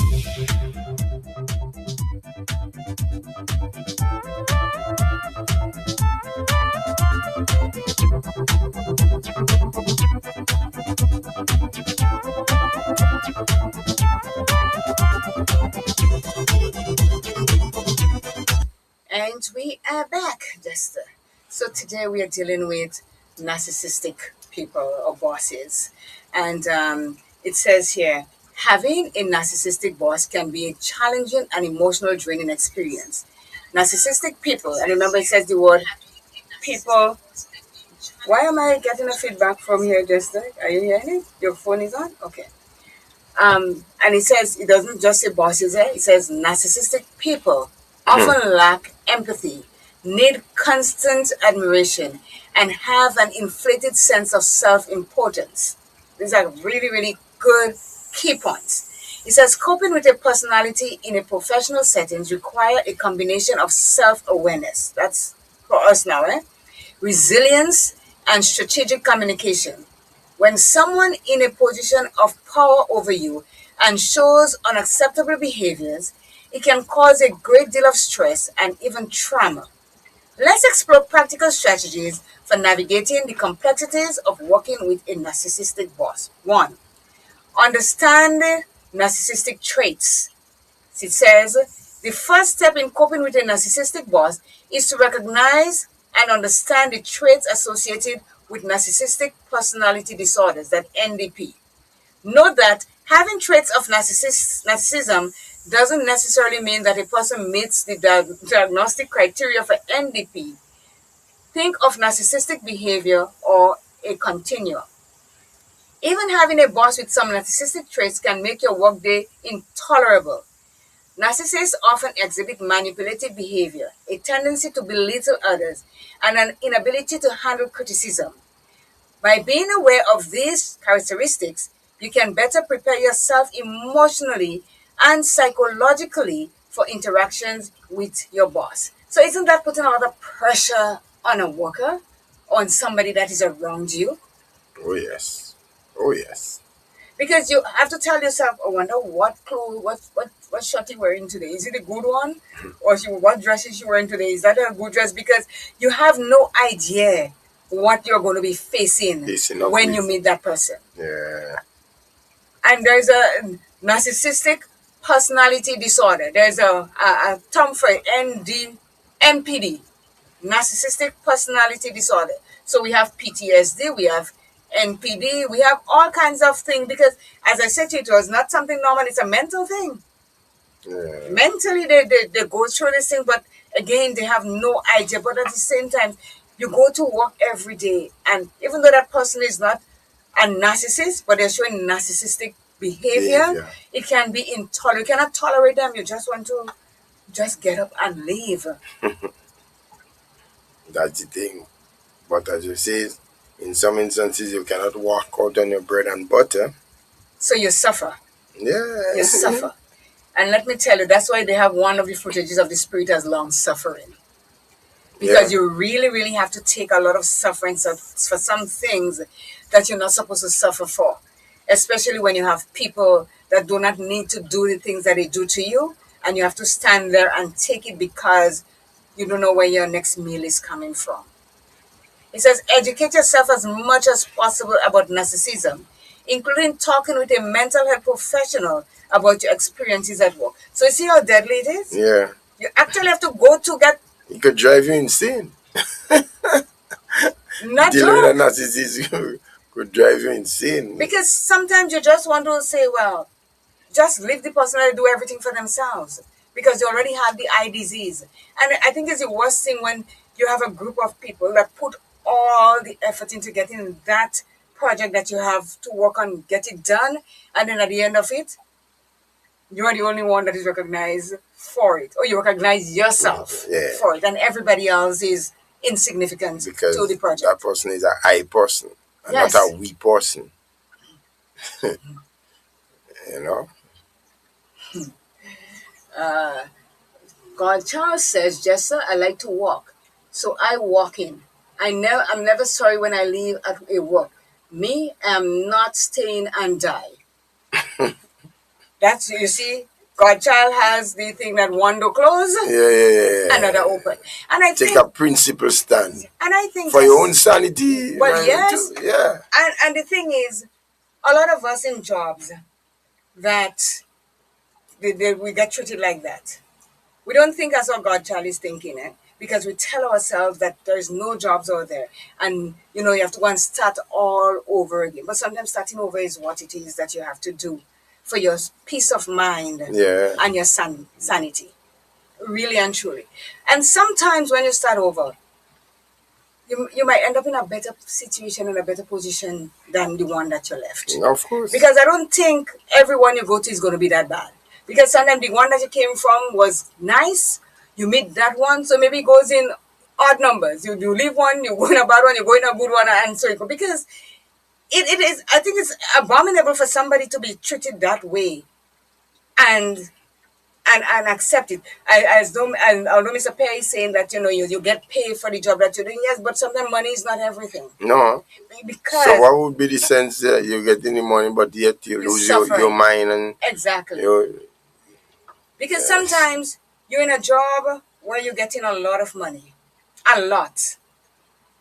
And we are back, Jester. So today we are dealing with narcissistic people or bosses. And it says here, having a narcissistic boss can be a challenging and emotional draining experience. Narcissistic people, and remember it says the word people. Why am I getting a feedback from here, Jester? Are you hearing it? Your phone is on? Okay. And it says, it doesn't just say bosses there, it says narcissistic people often lack empathy, need constant admiration, and have an inflated sense of self-importance. These are really, really good key points. It says coping with a personality in a professional setting require a combination of self-awareness. That's for us now, resilience and strategic communication. When someone in a position of power over you and shows unacceptable behaviors, it can cause a great deal of stress and even trauma. Let's explore practical strategies for navigating the complexities of working with a narcissistic boss. 1. Understand narcissistic traits. It says, the first step in coping with a narcissistic boss is to recognize and understand the traits associated with narcissistic personality disorders, that NDP. Note that having traits of narcissism doesn't necessarily mean that a person meets the diagnostic criteria for NDP. Think of narcissistic behavior or a continuum. Even having a boss with some narcissistic traits can make your workday intolerable. Narcissists often exhibit manipulative behavior, a tendency to belittle others, and an inability to handle criticism. By being aware of these characteristics, you can better prepare yourself emotionally and psychologically for interactions with your boss. So isn't that putting a lot of pressure on a worker, on somebody that is around you? Oh, yes. Oh, yes. Because you have to tell yourself, I wonder what shirt you wearing today. Is it a good one? Or what dress is she wearing today? Is that a good dress? Because you have no idea what you're going to be facing when you meet that person. Yeah. And there's a narcissistic personality disorder. There's a term for NPD, narcissistic personality disorder. So we have PTSD, we have NPD, we have all kinds of things because, as I said to you, it was not something normal, it's a mental thing. Yeah. Mentally, they go through this thing, but again, they have no idea. But at the same time, you go to work every day, and even though that person is not a narcissist, but they're showing narcissistic behavior, it can be intolerable. You cannot tolerate them. You just want to just get up and leave. That's the thing. But as you say, in some instances, you cannot walk out on your bread and butter. So you suffer. Yeah. You suffer. And let me tell you, that's why they have one of the footages of the spirit as long suffering. Because you really, really have to take a lot of suffering for some things that you're not supposed to suffer for. especially when you have people that do not need to do the things that they do to you, and you have to stand there and take it because you don't know where your next meal is coming from. He says, educate yourself as much as possible about narcissism, including talking with a mental health professional about your experiences at work. So you see how deadly it is? Yeah. You actually have to go to get... It could drive you insane. Not Dealing with a joke. narcissist could drive you insane. Because sometimes you just want to say, well, just leave the person to do everything for themselves because you already have the eye disease. And I think it's the worst thing when you have a group of people that put all the effort into getting that project that you have to work on, get it done, and then at the end of it, you are the only one that is recognized for it, or you recognize yourself for it, and everybody else is insignificant because to the project. That person is an I person, and not a we person. You know? God Charles says, Jester, I like to walk, so I walk in. I'm never sorry when I leave at a work. Me, I'm not staying and die. That's, you see, Godchild has the thing that one door close, another open. And I take a principle stand. And I think for your own sanity. Well, yes. Too. Yeah. And the thing is, a lot of us in jobs that we get treated like that. We don't think that's what Godchild is thinking, because we tell ourselves that there's no jobs out there. And, you know, you have to go and start all over again. But sometimes starting over is what it is that you have to do for your peace of mind and your sanity, really and truly. And sometimes when you start over, you might end up in a better situation, in a better position than the one that you left. Of course. Because I don't think everyone you go to is going to be that bad. Because sometimes the one that you came from was nice, you meet that one, so maybe it goes in odd numbers. You leave one, you go in a bad one, you go in a good one, and so you go. Because it is, I think it's abominable for somebody to be treated that way and accept it. Although Mr. Perry is saying that, you know, you get paid for the job that you're doing, yes, but sometimes money is not everything. No. Because so what would be the sense that you get any money, but yet you lose your mind? And exactly. Because sometimes you're in a job where you're getting a lot of money. A lot.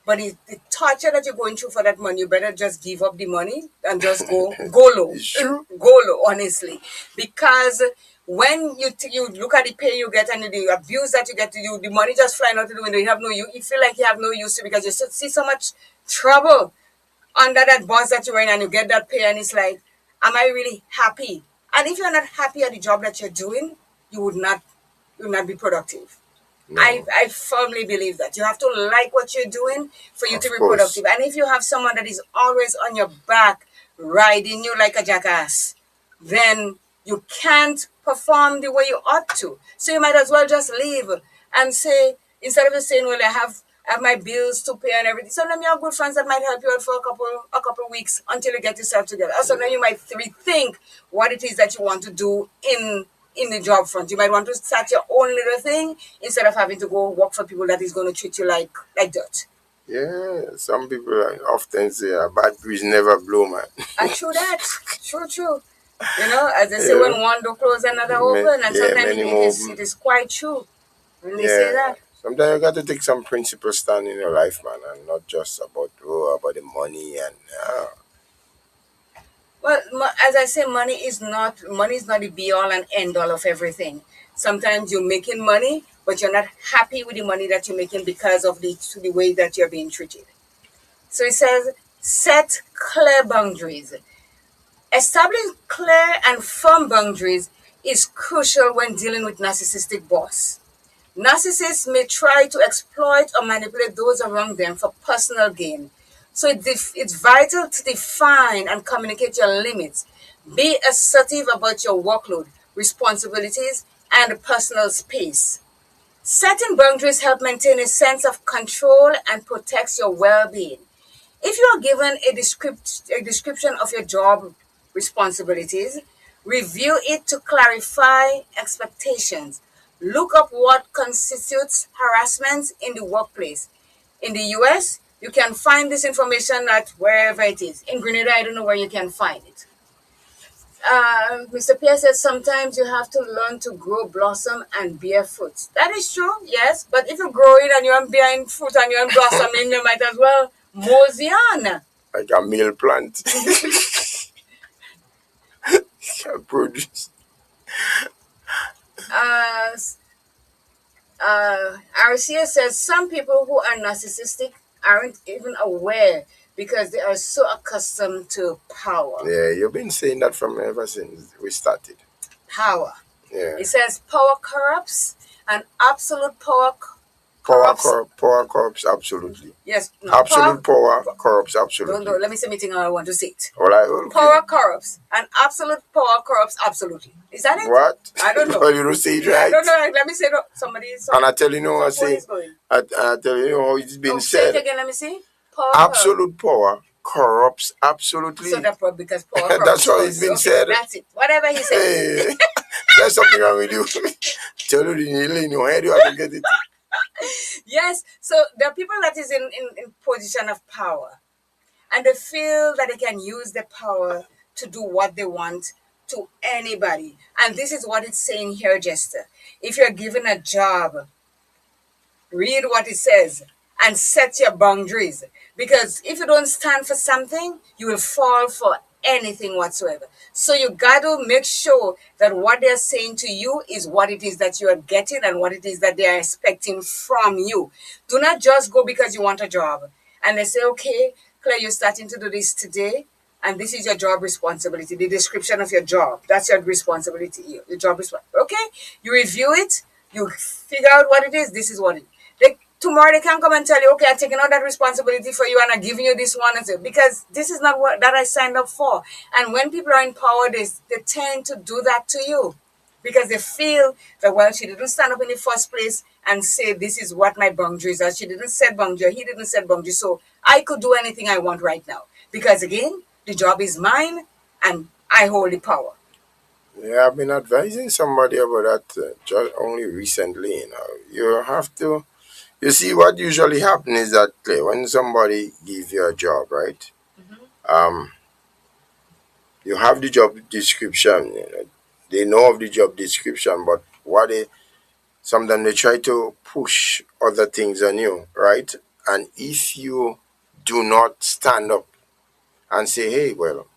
But the torture that you're going through for that money, you better just give up the money and just go low. It's true. Go low, honestly. Because when you look at the pay you get and the abuse that you get, the money just flying out the window, you feel like you have no use to it because you see so much trouble under that boss that you're in, and you get that pay, and it's like, am I really happy? And if you're not happy at the job that you're doing, you would not be productive. No. I firmly believe that. You have to like what you're doing for you to be productive. And if you have someone that is always on your back, riding you like a jackass, then you can't perform the way you ought to. So you might as well just leave and say, instead of saying, well, I have my bills to pay and everything. Sometimes you have good friends that might help you out for a couple of weeks until you get yourself together. Or sometimes you might rethink what it is that you want to do in the job front. You might want to start your own little thing instead of having to go work for people that is going to treat you like dirt. Yeah, some people often say a bad breeze never blow, man. And true that. True. You know, as they say, when one door closes, another open, and sometimes it is quite true when they say that. Sometimes you got to take some principle stand in your life, man, and not just about the money and. Well, as I say, money is not the be all and end all of everything. Sometimes you're making money, but you're not happy with the money that you're making because of the way that you're being treated. So it says, set clear boundaries. Establishing clear and firm boundaries is crucial when dealing with narcissistic boss. Narcissists may try to exploit or manipulate those around them for personal gain. So it's vital to define and communicate your limits. Be assertive about your workload, responsibilities, and personal space. Setting boundaries help maintain a sense of control and protects your well-being. If you are given a description of your job responsibilities, review it to clarify expectations. Look up what constitutes harassment in the workplace. In the US, you can find this information at wherever it is. In Grenada, I don't know where you can find it. Mr. Pierce says sometimes you have to learn to grow, blossom, and bear fruit. That is true, yes. But if you grow it and you aren't bearing fruit and you aren't blossoming, you might as well mosey on. Like a male plant. Can produce. Uh, Arcia says some people who are narcissistic aren't even aware because they are so accustomed to power. Yeah, you've been saying that from ever since we started. Power. Yeah. It says power corrupts and absolute power Power corrupts. corrupts absolutely. Yes. No, Absolute power corrupts absolutely. No, let me say meeting how I want to say it. All right, okay. Power corrupts and absolute power corrupts absolutely. Is that it? What? I don't know. Well, you don't say it right. I don't know. Let me say it. Somebody. And I tell you, I say, is going. I tell you how it's been Say said. it again. Let me see. Power Absolute power corrupts absolutely. So that's because power corrupts. That's how it's been said. That's it. Whatever he said. Hey, there's something wrong with you. Tell you the nail in your head, you have to get it. Yes. So there are people that is in position of power, and they feel that they can use the power to do what they want to anybody. And this is what it's saying here, Jester. If you're given a job, read what it says and set your boundaries. Because if you don't stand for something, you will fall for anything whatsoever. So you got to make sure that what they're saying to you is what it is that you are getting and what it is that they are expecting from you. Do not just go because you want a job. And they say, okay, Claire, you're starting to do this today. And this is your job responsibility, the description of your job. That's your responsibility, your job responsibility. Okay, you review it, you figure out what it is, this is what it is. Tomorrow they can come and tell you, okay, I'm taking out that responsibility for you and I'm giving you this one. And so, because this is not what that I signed up for. And when people are in power, they tend to do that to you. Because they feel that, well, she didn't stand up in the first place and say, this is what my boundaries are. She didn't set boundaries. He didn't set boundaries. So I could do anything I want right now. Because again, the job is mine and I hold the power. Yeah, I've been advising somebody about that just only recently. You have to. You see, what usually happens is that when somebody gives you a job, right? You have the job description. They know of the job description, but sometimes they try to push other things on you, right? And if you do not stand up and say, "Hey, well,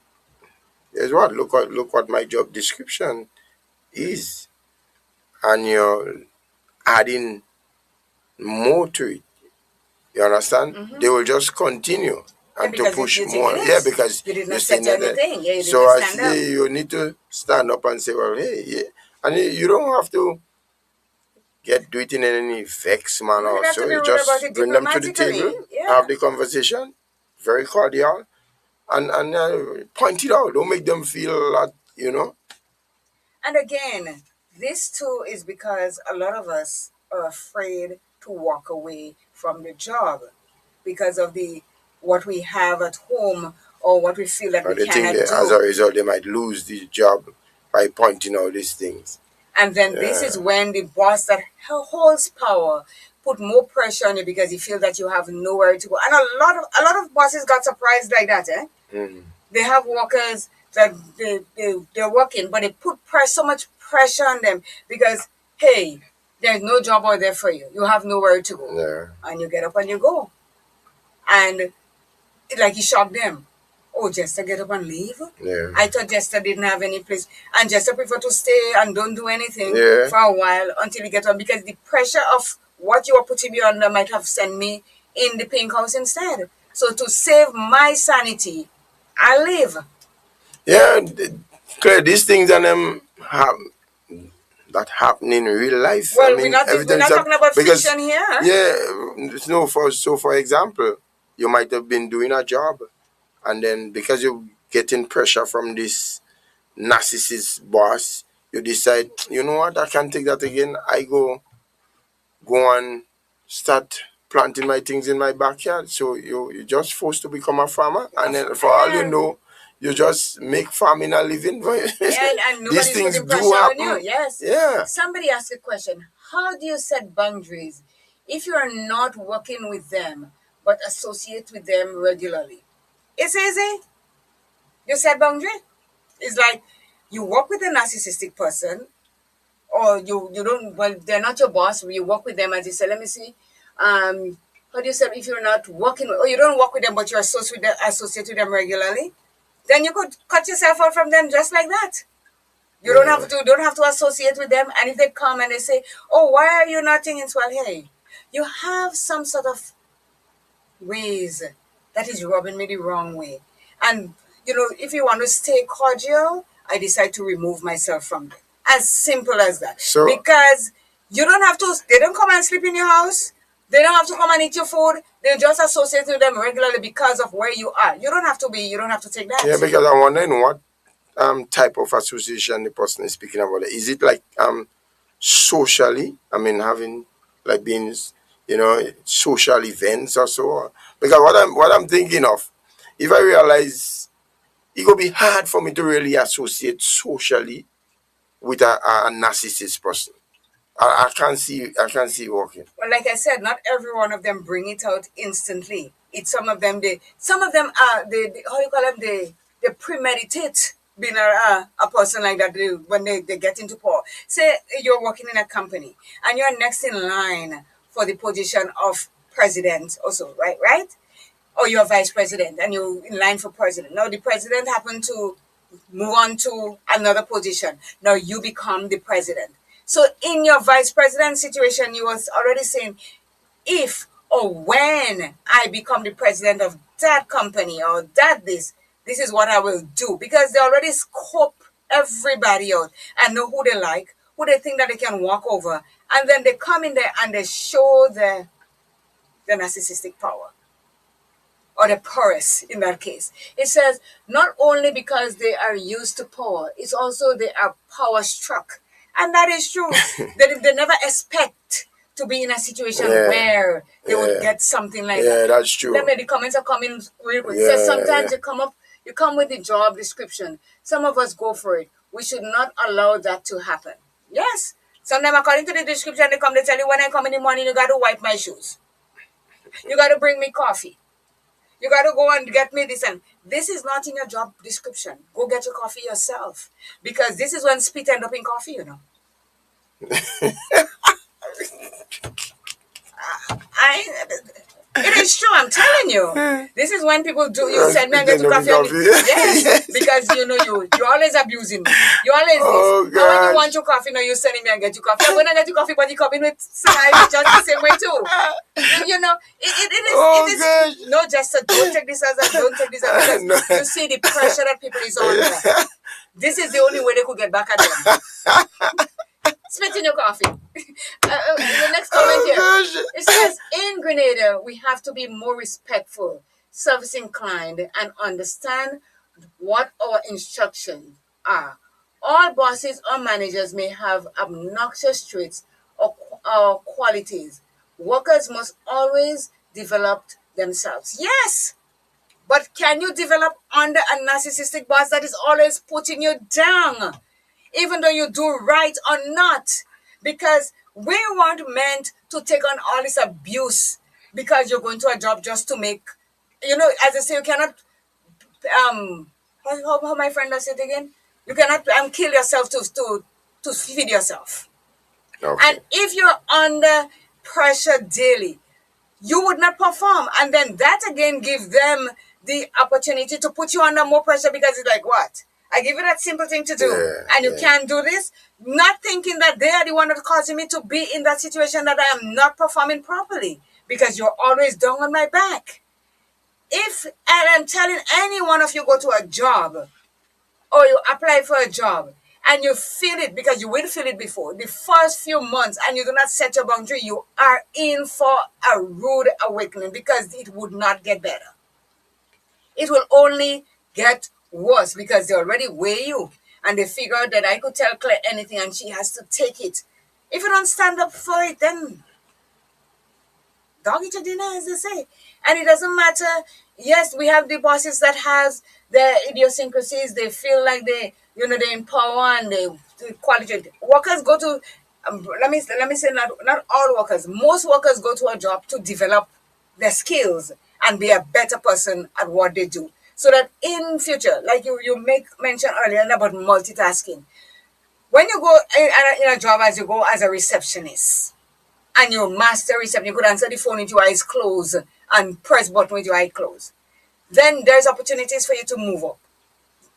here's what look what my job description is," and you're adding more to it, you understand? They will just continue and to push more. Yeah, because you did not set anything. Yeah, so I say you need to stand up and say, well, hey, yeah. And you don't have to do it in any vex manner or so. You just bring them to the table, have the conversation, very cordial, and point it out. Don't make them feel that. And again, this too is because a lot of us are afraid to walk away from the job because of what we have at home or what we feel that we cannot do. As a result, they might lose the job by pointing out these things. And then this is when the boss that holds power put more pressure on you because you feel that you have nowhere to go. And a lot of bosses got surprised like that. They have workers that they're working, but they put so much pressure on them because, hey, there's no job out there for you. You have nowhere to go. Yeah. And you get up and you go. And like you shocked them. Oh, Jester get up and leave? Yeah. I thought Jester didn't have any place. And Jester prefer to stay and don't do anything for a while until he get on. Because the pressure of what you are putting me under might have sent me in the pink house instead. So to save my sanity, I leave. Yeah, Claire, these things and them that happen in real life. Well, we're not talking about fiction here. Yeah, for example, you might have been doing a job, and then because you're getting pressure from this narcissist boss, you decide, you know what, I can't take that again. I go and start planting my things in my backyard. So you're just forced to become a farmer, and then for all you know, you just make farming a living. And these things do happen. On you. Yes. Yeah. Somebody asked a question. How do you set boundaries if you are not working with them but associate with them regularly? It's easy. You set boundary. It's like you work with a narcissistic person, or you don't, well, they're not your boss, you work with them, as you say, let me see, how do you say, if you're not working, or you don't work with them, but you're associated with them regularly, then you could cut yourself out from them just like that. You don't have to associate with them. And if they come and they say, oh, why are you not thinking? Well, hey, you have some sort of ways that is rubbing me the wrong way. And, if you want to stay cordial, I decide to remove myself from them. As simple as that. So, because you don't have to, they don't come and sleep in your house. They don't have to come and eat your food. They just associate with them regularly because of where you are. You don't have to take that. Yeah, because I'm wondering what type of association the person is speaking about. Is it like socially? I mean, having like being, social events or so. Because what I'm thinking of, if I realize it could be hard for me to really associate socially with a narcissist person. I can't see working. Well, like I said, not every one of them bring it out instantly. It's some of them are they how you call them, they premeditate being a person like that when they get into power. Say you're working in a company and you're next in line for the position of president also, right? Or you're vice president and you're in line for president. Now the president happened to move on to another position. Now you become the president. So in your vice president situation, you was already saying, if or when I become the president of that company or this is what I will do. Because they already scope everybody out and know who they like, who they think that they can walk over. And then they come in there and they show the narcissistic power. Or the porous in that case. It says not only because they are used to power, it's also they are power struck. And that is true. They never expect to be in a situation where they would get something like that. Yeah, that's true. Let me, the comments are coming real quick. So sometimes you come with the job description. Some of us go for it. We should not allow that to happen. Yes. Sometimes according to the description, they tell you, when I come in the morning, you got to wipe my shoes. You got to bring me coffee. You got to go and get me this. And this is not in your job description. Go get your coffee yourself. Because this is when spit end up in coffee, It is true, I'm telling you. This is when people do, you send me and get you coffee. Yes, because you're always abusing me. You always this. And when you want your coffee, now you're sending me and get you coffee. I'm going to get you coffee, but you come in with saliva just the same way too. It is. No, Jester, don't take this as because you see the pressure that people is on. This is the only way they could get back at them. Spit in your coffee. The next comment here. It says, in Grenada, we have to be more respectful, service inclined, and understand what our instructions are. All bosses or managers may have obnoxious traits or qualities. Workers must always develop themselves. Yes! But can you develop under a narcissistic boss that is always putting you down? Even though you do right or not, because we weren't meant to take on all this abuse because you're going to a job just to make, as I say, you cannot, how my friend does it again? You cannot kill yourself to feed yourself. Okay. And if you're under pressure daily, you would not perform. And then that again gives them the opportunity to put you under more pressure because it's like, what? I give you that simple thing to do, and you can't do this, not thinking that they are the one that's causing me to be in that situation that I am not performing properly because you're always down on my back. And I'm telling any one of you go to a job or you apply for a job and you feel it, because you will feel it before, the first few months, and you do not set your boundary, you are in for a rude awakening because it would not get better. It will only get worse because they already weigh you and they figure out that I could tell Claire anything and she has to take it. If you don't stand up for it, then dog eat your dinner, as they say. And it doesn't matter. Yes, we have the bosses that has their idiosyncrasies. They feel like they empower and they quality. Workers go to let me say not all workers. Most workers go to a job to develop their skills and be a better person at what they do. So that in future, like you make mention earlier about multitasking, when you go in a job as you go as a receptionist and you master reception, you could answer the phone with your eyes closed and press button with your eyes closed. Then there's opportunities for you to move up.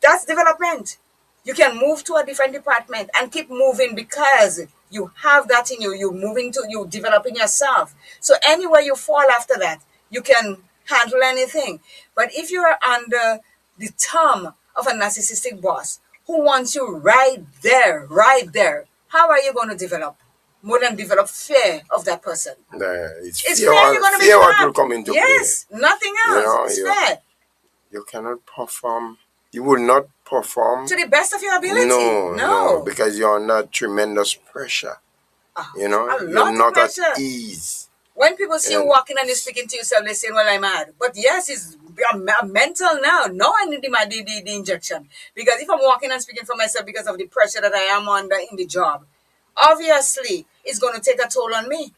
That's development. You can move to a different department and keep moving because you have that in you. You developing yourself. So anywhere you fall after that, you can handle anything. But if you are under the thumb of a narcissistic boss who wants you right there, how are you going to develop? More than develop fear of that person. It's It's fear, fear you're going to be fear what trapped. will come into Yes, nothing else. It's fear. You cannot perform. You will not perform To the best of your ability. No, because you're under tremendous pressure. You know, a lot you're of not pressure. at ease. When people see you walking and you're speaking to yourself, they say, well, I'm mad. But yes, I'm mental now. No, I need the injection. Because if I'm walking and speaking for myself because of the pressure that I am under in the job, obviously, it's going to take a toll on me.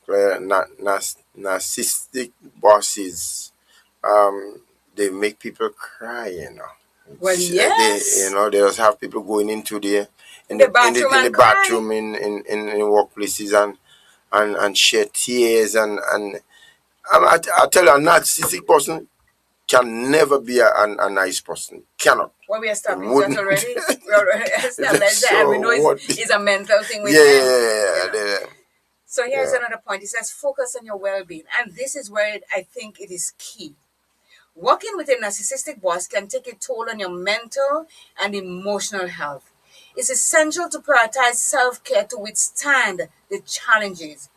Narcissistic bosses, they make people cry, you know. Well, yes. They just have people going into the bathroom in workplaces and shed tears and I tell you, a narcissistic person can never be a nice person. Cannot. Well, we established that already. We already established that, and we know it's a mental thing with them. Yeah. So here's another point. It says focus on your well-being, and this is where I think it is key. Working with a narcissistic boss can take a toll on your mental and emotional health. It's essential to prioritize self-care to withstand the challenges.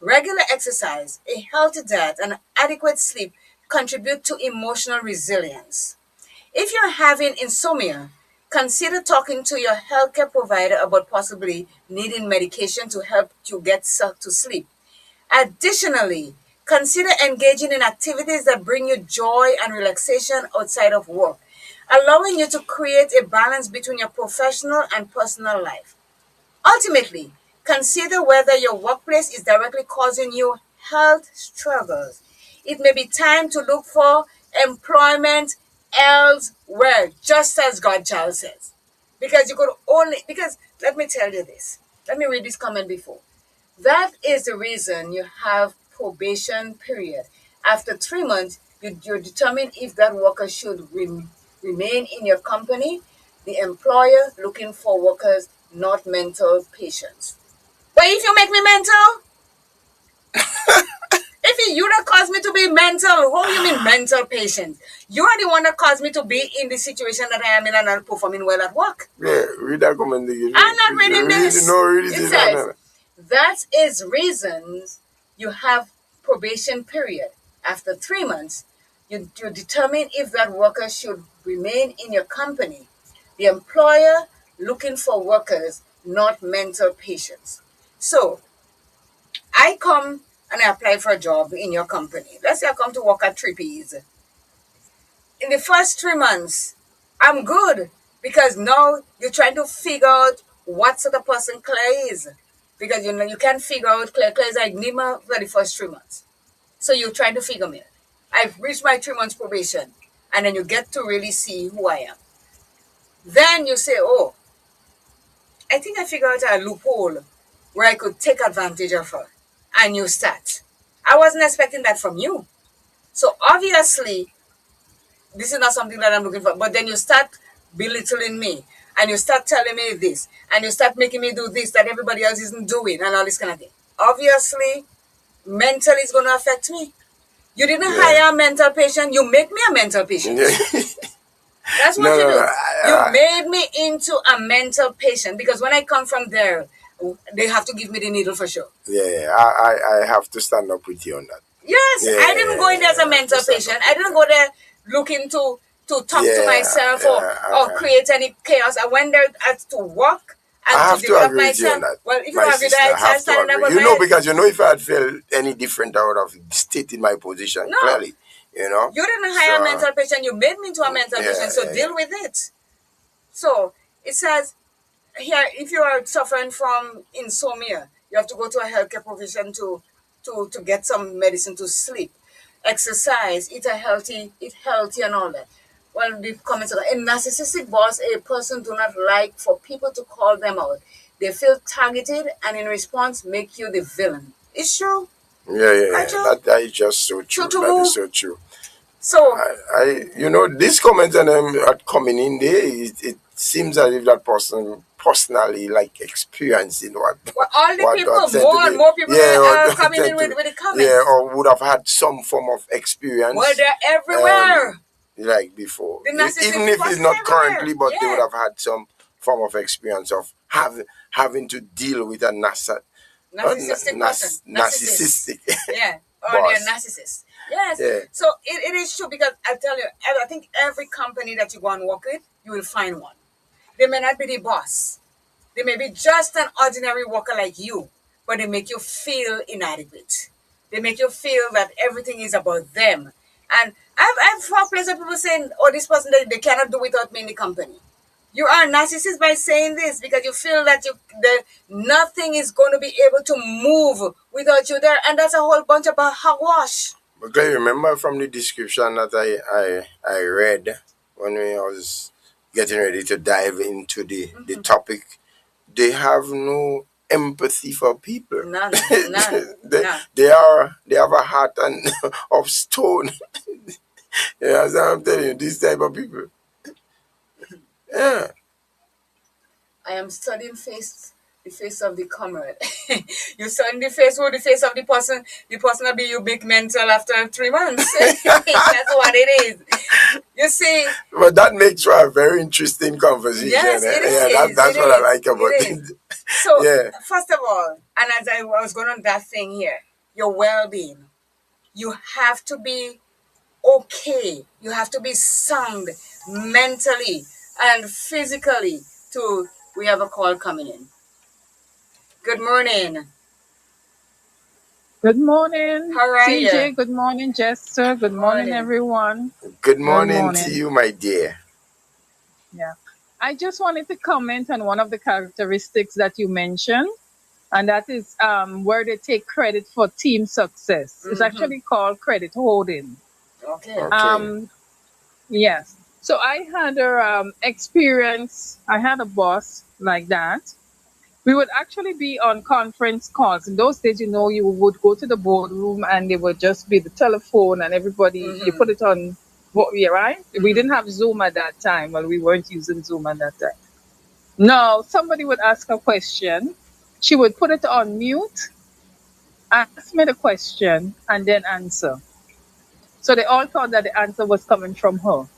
Regular exercise, a healthy diet, and adequate sleep contribute to emotional resilience. If you're having insomnia, consider talking to your healthcare provider about possibly needing medication to help you get to sleep. Additionally, consider engaging in activities that bring you joy and relaxation outside of work, allowing you to create a balance between your professional and personal life. Ultimately, consider whether your workplace is directly causing you health struggles. It may be time to look for employment elsewhere, just as Godchild says. Because let me tell you this. Let me read this comment before. That is the reason you have probation period. After 3 months, you determine if that worker should remain in your company. The employer looking for workers, not mental patients. But if you make me mental, if you that caused me to be mental, what do you mean mental patient? You are the one that caused me to be in the situation that I am in and not performing well at work. Yeah, read that comment again. I'm not reading this. It says, no. That is reasons you have probation period. After 3 months, you determine if that worker should remain in your company. The employer looking for workers, not mental patients. So, I come and I apply for a job in your company. Let's say I come to work at 3Ps. In the first 3 months, I'm good because now you're trying to figure out what sort of person Claire is. Because you can't figure out Claire. Claire is like Nima for the first 3 months. So you're trying to figure me out. I've reached my 3 months probation. And then you get to really see who I am. Then you say, oh, I think I figured out a loophole where I could take advantage of her. And you start. I wasn't expecting that from you. So obviously, this is not something that I'm looking for. But then you start belittling me. And you start telling me this. And you start making me do this that everybody else isn't doing. And all this kind of thing. Obviously, mentally it's going to affect me. You didn't hire a mental patient. You make me a mental patient. That's what you do. You made me into a mental patient. Because when I come from there, they have to give me the needle for sure. Yeah, I have to stand up with you on that. Yes, I didn't go in there as a mental patient. I didn't go there looking to talk to myself or create any chaos. I went there to work and I have to develop agree with you on myself. that. Well, if you agree that, I stand up with because if I had felt any different, I would have stated my position clearly. You didn't hire a mental patient. You made me into a mental patient. So deal with it. So it says here, if you are suffering from insomnia, you have to go to a healthcare profession to get some medicine to sleep, exercise, eat healthy and all that. Well, the comments are, in narcissistic boss, a person do not like for people to call them out. They feel targeted and in response make you the villain. It's true. Yeah. That is just so true. That is so true. So these comments and them are coming in there. It seems as if that person personally like experiencing what all the what people, God said more and more people are coming in with the comments. Yeah, or would have had some form of experience. Well, they're everywhere. Like before, even if it's not everywhere. currently, but they would have had some form of experience of having to deal with a narcissistic. Yeah, or they're narcissists. Yes. Yeah. So it is true because I tell you, I think every company that you go and work with, you will find one. They may not be the boss. They may be just an ordinary worker like you, but they make you feel inadequate. They make you feel that everything is about them. And I've heard places of people saying, oh, this person, they cannot do without me in the company. You are a narcissist by saying this because you feel that nothing is going to be able to move without you there. And that's a whole bunch of hogwash. Okay, remember from the description that I read when we was getting ready to dive into the topic, they have no empathy for people. None. They have a heart of stone. Yeah, as I'm telling you, this type of people. Yeah. I am studying the face of the comrade. You study the face of the person will be you big mental after 3 months. That's what it is. You see. But that makes for a very interesting conversation. Yes, it is. Yeah, that's what I like about it. So, first of all, and as I was going on that thing here, your well-being, you have to be okay. You have to be sound mentally and physically to. We have a call coming in. Good morning. Good morning, how are CJ. You? Good morning, Jester. Good morning, everyone. Good morning to you, my dear. Yeah. I just wanted to comment on one of the characteristics that you mentioned, and that is where they take credit for team success. It's actually called credit holding. Okay. Yes. So I had a experience. I had a boss like that. We would actually be on conference calls. In those days, you would go to the boardroom and there would just be the telephone and everybody, you put it on, right? We didn't have Zoom at that time. Well, we weren't using Zoom at that time. No, somebody would ask a question. She would put it on mute, ask me the question, and then answer. So they all thought that the answer was coming from her.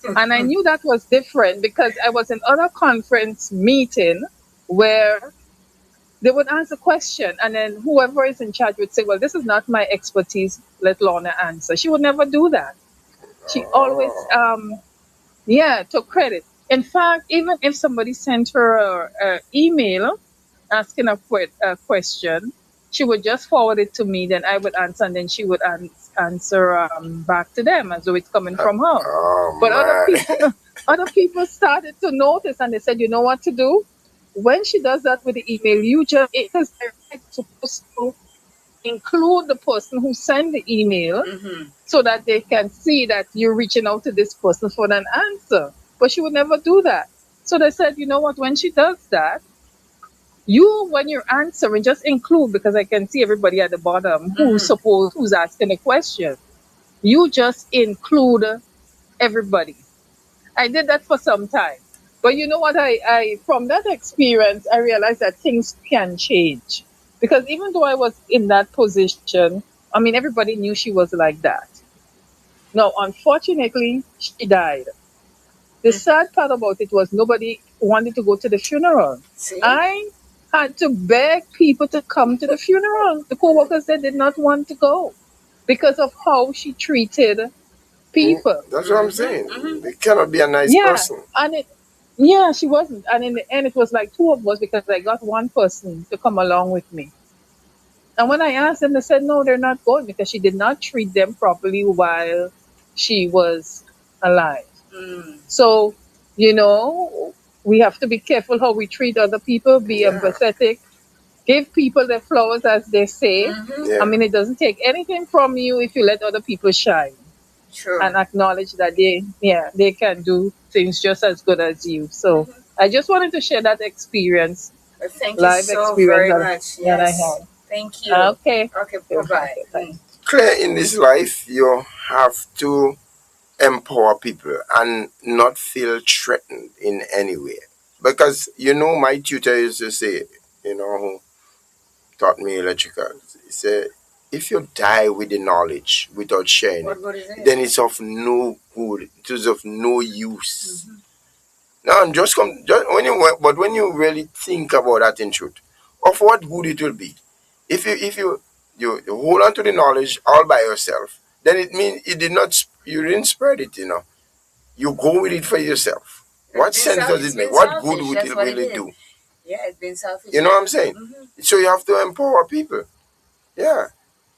And I knew that was different because I was in other conference meeting where they would ask a question and then whoever is in charge would say, well, this is not my expertise, let Lorna answer. She would never do that. She always, took credit. In fact, even if somebody sent her an email asking a question, she would just forward it to me, then I would answer, and then she would answer back to them as though it's coming from her. But other people started to notice, and they said, you know what to do? When she does that with the email, because they're supposed to include the person who sent the email so that they can see that you're reaching out to this person for an answer. But she would never do that. So they said, you know what, when she does that, when you're answering, just include, because I can see everybody at the bottom who's asking a question. You just include everybody. I did that for some time. But you know what, I from that experience, I realized that things can change. Because even though I was in that position, I mean, everybody knew she was like that. Now, unfortunately, she died. The sad part about it was nobody wanted to go to the funeral. See? I had to beg people to come to the funeral. The co-workers, they did not want to go because of how she treated people. That's what I'm saying. It cannot be a nice person. And she wasn't. And in the end, it was like two of us because I got one person to come along with me. And when I asked them, they said, no, they're not going because she did not treat them properly while she was alive. So, we have to be careful how we treat other people, be empathetic, give people their flowers, as they say. Yeah. I mean, it doesn't take anything from you if you let other people shine. True. and acknowledge that they can do things just as good as you. So I just wanted to share that experience, Thank you live so experience very much. that I Yes. had. Thank you. Okay. Okay, Good. bye-bye. Okay, thanks. Clear in this life, you have to empower people and not feel threatened in any way. Because, my tutor used to say, who taught me electrical, he said, if you die with the knowledge without sharing What it, good is it? then it's of no good. It is of no use. Now, but when you really think about that in truth, of what good it will be, if you hold on to the knowledge all by yourself, then it means you didn't spread it. You go with it for yourself. What sense does it make? What good would it really do? Yeah, it's been selfish. You know what I'm saying? So you have to empower people. Yeah.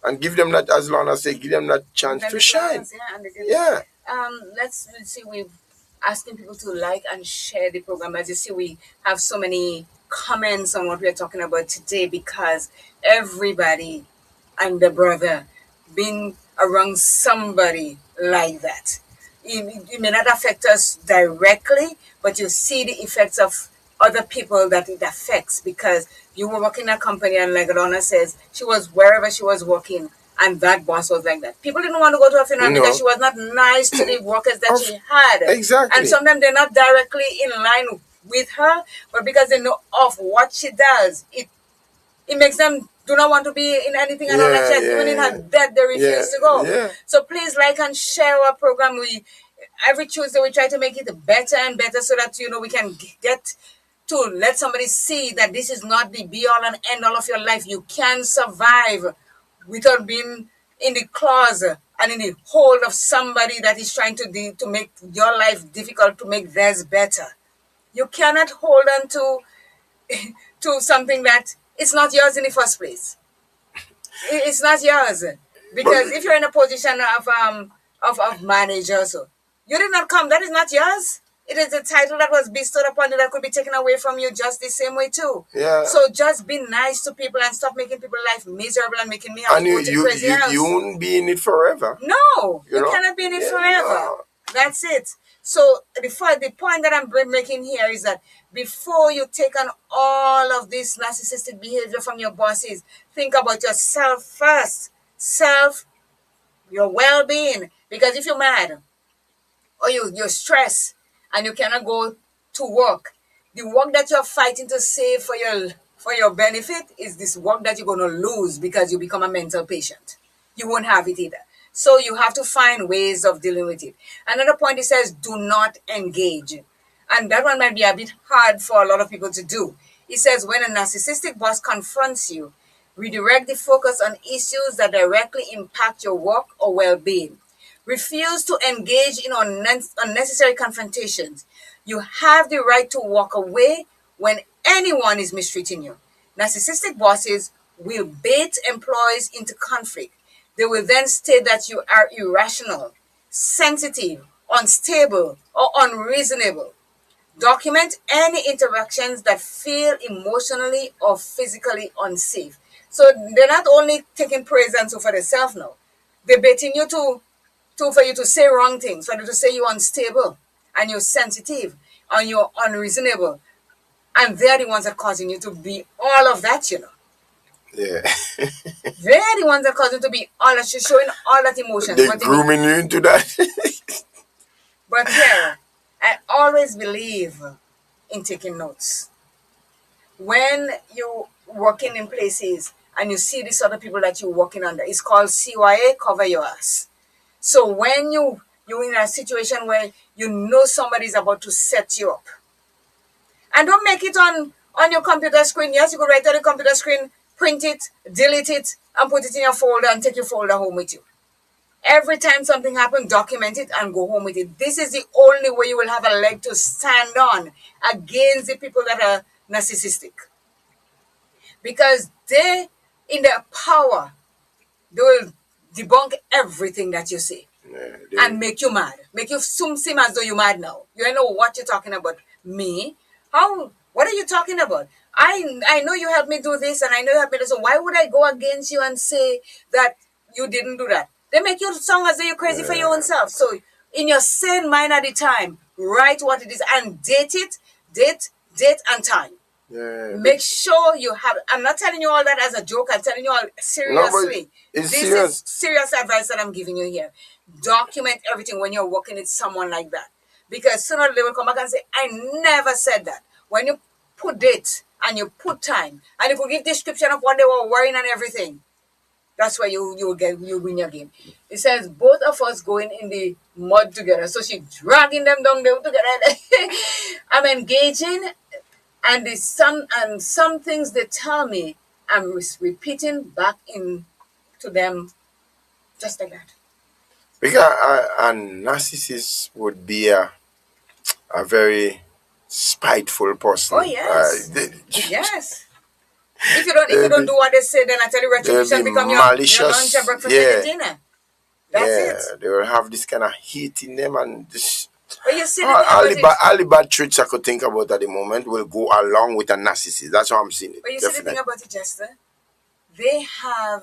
And give them that, as long as they give them that chance to shine. Yeah. Let's see. We've asking people to like and share the program. As you see, we have so many comments on what we are talking about today because everybody and the brother being around somebody like that. It may not affect us directly, but you see the effects of other people that it affects because you were working in a company and like Donna says, she was wherever she was working and that boss was like that. People didn't want to go to her funeral because she was not nice to the workers that she had. Exactly. And sometimes they're not directly in line with her, but because they know of what she does, it makes them do not want to be in anything at all like that. Even in her death, they refuse to go. Yeah. So please like and share our program. Every Tuesday we try to make it better and better so that we can get to let somebody see that this is not the be all and end all of your life. You can survive without being in the claws and in the hold of somebody that is trying to make your life difficult, to make theirs better. You cannot hold on to something that it's not yours in the first place. It's not yours because if you're in a position of manager, so you did not come. That is not yours. It is a title that was bestowed upon you that could be taken away from you just the same way too. Yeah. So just be nice to people and stop making people's life miserable and making me have to go to crazy house. You won't be in it forever. No, you cannot be in it forever. No. That's it. So the point that I'm making here is that before you take on all of this narcissistic behavior from your bosses, think about yourself first. Your well-being. Because if you're mad or you're stressed and you cannot go to work, the work that you're fighting to save for your benefit is this work that you're going to lose because you become a mental patient. You won't have it either. So you have to find ways of dealing with it. Another point, it says, do not engage. And that one might be a bit hard for a lot of people to do. It says, when a narcissistic boss confronts you, redirect the focus on issues that directly impact your work or well-being. Refuse to engage in unnecessary confrontations. You have the right to walk away when anyone is mistreating you. Narcissistic bosses will bait employees into conflict. They will then state that you are irrational, sensitive, unstable, or unreasonable. Document any interactions that feel emotionally or physically unsafe. So they're not only taking praise and so for themselves now. They're baiting you for you to say wrong things, for you to say you're unstable and you're sensitive and you're unreasonable. And they're the ones that are causing you to be all of that, Yeah. They're the ones that cause you to be all that, showing all that emotion. They're grooming you into that. But yeah, I always believe in taking notes. When you're working in places and you see these other people that you're working under, it's called CYA, cover your ass. So when you're in a situation where you know somebody's about to set you up, and don't make it on your computer screen. Yes, you could write on the computer screen, print it, delete it, and put it in your folder and take your folder home with you. Every time something happens, document it and go home with it. This is the only way you will have a leg to stand on against the people that are narcissistic. Because they, in their power, they will debunk everything that you say. And make you mad. Make you seem as though you're mad now. You don't know what you're talking about. Me? How? What are you talking about? I know you helped me do this and I know you helped me do this. So why would I go against you and say that you didn't do that? They make you sound as though you're crazy for your own self. So in your sane mind at the time, write what it is and date it, date and time. Yeah. Make sure you have. I'm not telling you all that as a joke. I'm telling you all seriously. It's This serious. is serious advice that I'm giving you here. Document everything when you're working with someone like that. Because sooner or later they will come back and say, I never said that. When you put date and you put time and if you give description of what they were wearing and everything, that's where you win your game. It says both of us going in the mud together. So she dragging them down there together. I'm engaging, and some things they tell me, I'm repeating back in to them, just like that. Because a narcissist would be a very spiteful person. Oh yes, They, yes. If you don't do what they say, then I tell you retribution become your lunch, your breakfast, and your dinner. That's it. They will have this kind of heat in them, and this, But you see, all the bad traits I could think about at the moment will go along with a narcissist. That's how I'm seeing it. But you see the thing about it, Jester, they have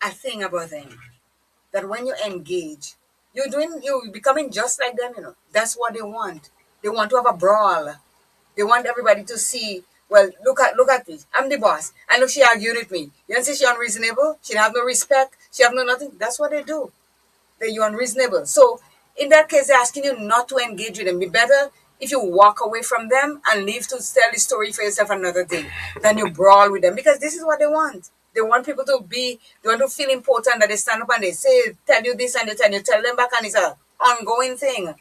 a thing about them that when you engage, you're becoming just like them. That's what they want. They want to have a brawl. They want everybody to see. Well, look at me. I'm the boss. And look, she argued with me. You don't say she unreasonable? She have no respect. She have no nothing. That's what they do. You're unreasonable. So in that case, they're asking you not to engage with them. Be better if you walk away from them and leave to tell the story for yourself another day than you brawl with them, because this is what they want. They want people to they want to feel important, that they stand up and they say, tell you this, and you tell them back, and it's an ongoing thing.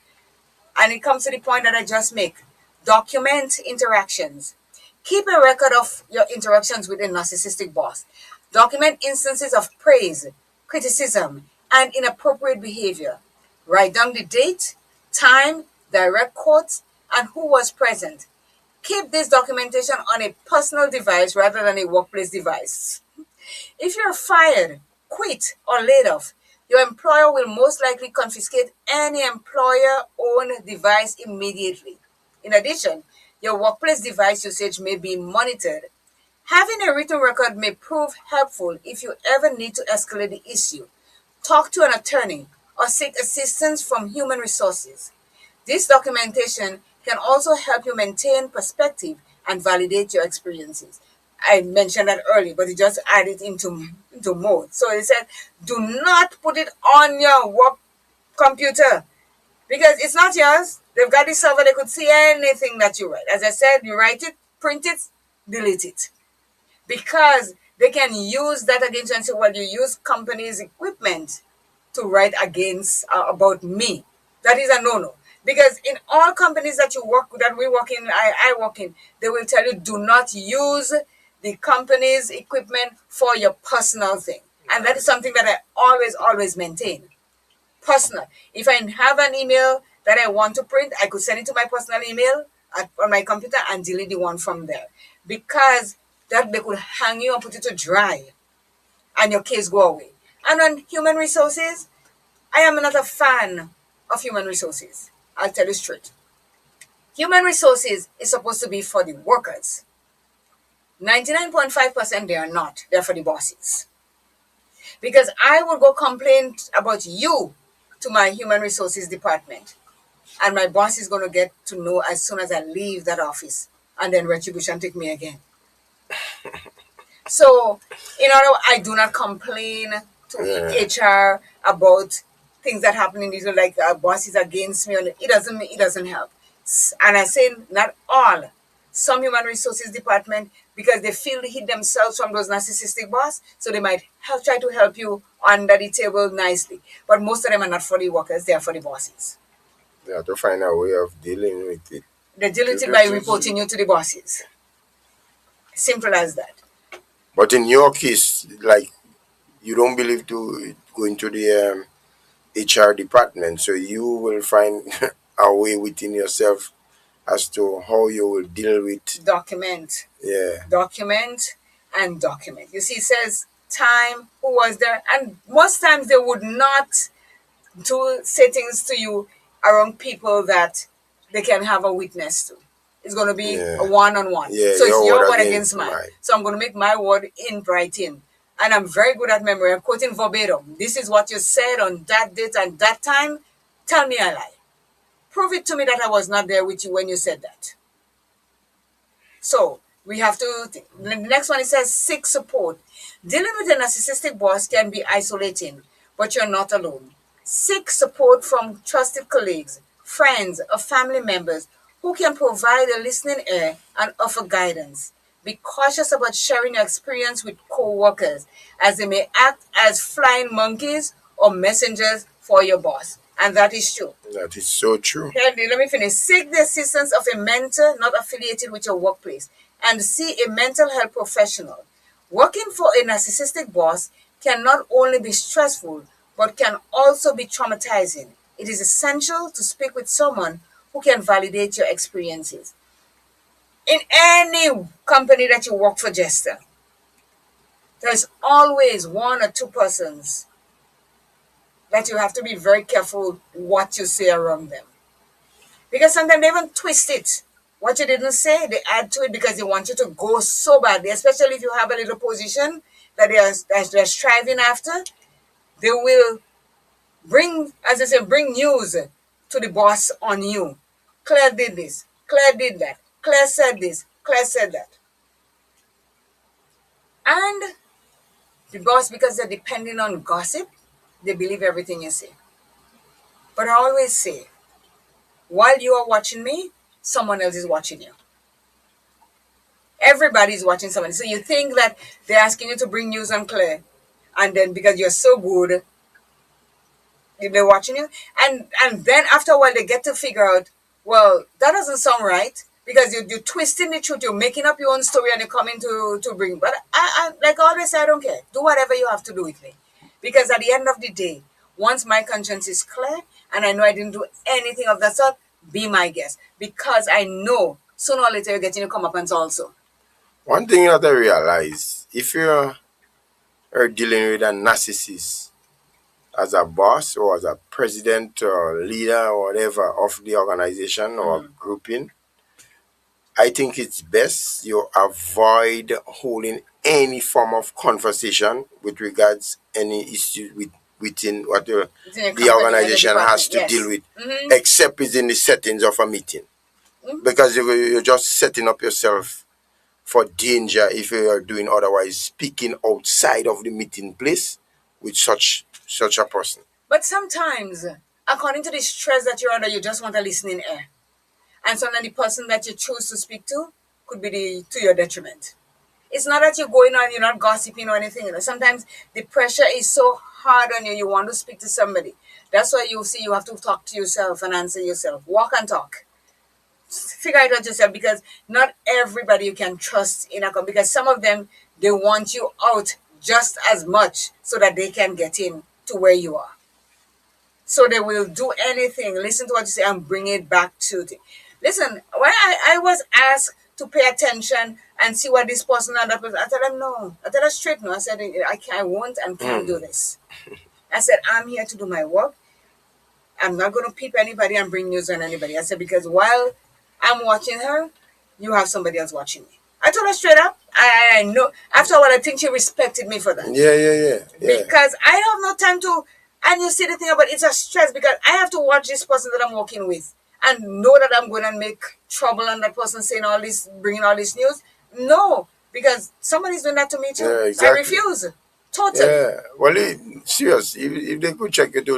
And it comes to the point that I just make. Document interactions. Keep a record of your interactions with a narcissistic boss. Document instances of praise, criticism, and inappropriate behavior. Write down the date, time, direct quotes, and who was present. Keep this documentation on a personal device rather than a workplace device. If you're fired, quit, or laid off, your employer will most likely confiscate any employer-owned device immediately. In addition, your workplace device usage may be monitored. Having a written record may prove helpful if you ever need to escalate the issue. Talk to an attorney or seek assistance from human resources. This documentation can also help you maintain perspective and validate your experiences. I mentioned that earlier, but it just added into mode. So it said, do not put it on your work computer because it's not yours. They've got the server, they could see anything that you write. As I said, you write it, print it, delete it. Because they can use that against you and say, well, you use company's equipment to write against about me. That is a no-no. Because in all companies that we work in, I work in, they will tell you, do not use the company's equipment for your personal thing. And that is something that I always maintain. Personal. If I have an email that I want to print, I could send it to my personal email on my computer and delete the one from there. Because that they could hang you and put you to dry and your case go away. And on human resources, I am not a fan of human resources. I'll tell you straight. Human resources is supposed to be for the workers. 99.5% they are not. They're for the bosses. Because I will go complain about you to my human resources department. And my boss is going to get to know as soon as I leave that office. And then retribution take me again. So, I do not complain to HR about things that happen in these, like bosses against me. It doesn't help. And I say not all. Some human resources department, because they feel the heat themselves from those narcissistic boss, so they might try to help you under the table nicely. But most of them are not for the workers, they are for the bosses. They have to find a way of dealing with it. They deal with it by reporting you to the bosses. Simple as that. But in your case, like, you don't believe to go into the HR department, so you will find a way within yourself as to how you will deal with document. Yeah. Document and document. You see, it says time, who was there, and most times they would not say things to you around people that they can have a witness to. It's going to be a one-on-one. Yeah, so it's your word against mine. So I'm going to make my word in writing. and I'm very good at memory. I'm quoting verbatim. This is what you said on that date and that time. Tell me I lie. Prove it to me that I was not there with you when you said that. So we have to, the next one, it says seek support. Dealing with a narcissistic boss can be isolating, but you're not alone. Seek support from trusted colleagues, friends, or family members who can provide a listening ear and offer guidance. Be cautious about sharing your experience with co-workers, as they may act as flying monkeys or messengers for your boss. And that is true. That is so true. Thirdly, let me finish. Seek the assistance of a mentor not affiliated with your workplace, and see a mental health professional. Working for a narcissistic boss can not only be stressful, but can also be traumatizing. It is essential to speak with someone who can validate your experiences. In any company that you work for, Jester, there's always one or two persons that you have to be very careful what you say around them. Because sometimes they even twist it. What you didn't say, they add to it because they want you to go so badly, especially if you have a little position that they're striving after. They will bring, as I say, bring news to the boss on you. Claire did this. Claire did that. Claire said this. Claire said that. And the boss, because they're depending on gossip, they believe everything you say. But I always say, while you are watching me, someone else is watching you. Everybody's watching someone. So you think that they're asking you to bring news on Claire, and then because you're so good, they're watching you. And then after a while, they get to figure out, well, that doesn't sound right, because you're twisting the truth. You're making up your own story, and you're coming to bring. But I like I always say, I don't care. Do whatever you have to do with me. Because at the end of the day, once my conscience is clear, and I know I didn't do anything of that sort, be my guest. Because I know sooner or later you're getting your comeuppance also. One thing that I realize, if you're dealing with a narcissist as a boss or as a president or leader or whatever of the organization or grouping, I think it's best you avoid holding any form of conversation with regards any issue within what the organization has to deal with, except it's in the settings of a meeting. Because you're just setting up yourself for danger if you are doing otherwise, speaking outside of the meeting place with such a person. But sometimes, according to the stress that you're under, you just want a listening ear. And sometimes the person that you choose to speak to could be to your detriment. It's not that you're going on, you're not gossiping or anything. Sometimes the pressure is so hard on you, you want to speak to somebody. That's why you see you have to talk to yourself and answer yourself. Walk and talk. Figure it out yourself, because not everybody you can trust in a company, because some of them, they want you out just as much so that they can get in to where you are. So they will do anything, listen to what you say and bring it back to the... Listen, when I was asked to pay attention and see what this person and that person, I told them no. I told them straight no. I said, I won't and can't do this. I said, I'm here to do my work. I'm not going to peep anybody and bring news on anybody. I said, because while I'm watching her, you have somebody else watching me. I told her straight up. I know. After a while, I think she respected me for that. Yeah. Because I have no time to... And you see the thing about it's a stress, because I have to watch this person that I'm working with and know that I'm going to make trouble and that person saying all this, bringing all this news. No, because somebody's doing that to me too. Yeah, exactly. I refuse. Totally. Yeah. Well, serious. If they could check it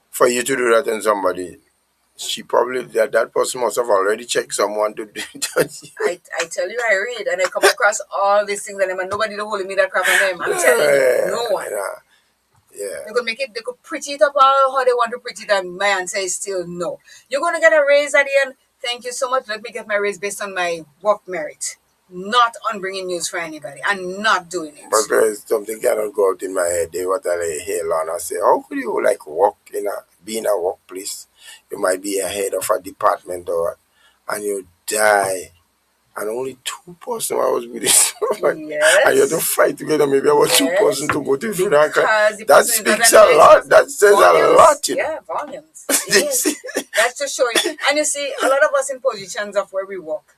for you to do that on somebody, she probably that person must have already checked someone to do it. I tell you, I read and I come across all these things and nobody don't holding me that crap on them. I'm telling you, no one. Yeah. They could pretty it up how they want to pretty it, and my answer is still no. You're going to get a raise at the end. Thank you so much. Let me get my raise based on my work merit, not on bringing news for anybody. I'm not doing it. But there's something cannot go out in my head. They what I hear on I say, how could you be in a workplace? You might be a head of a department and you die. And only 2 person I was with this. Yes. And you have to fight together. Maybe about 2 person to go to the funeral. That speaks a nice lot. That says volumes. A lot. Yeah, volumes. Yes. That's to show you. And you see, a lot of us in positions of where we work,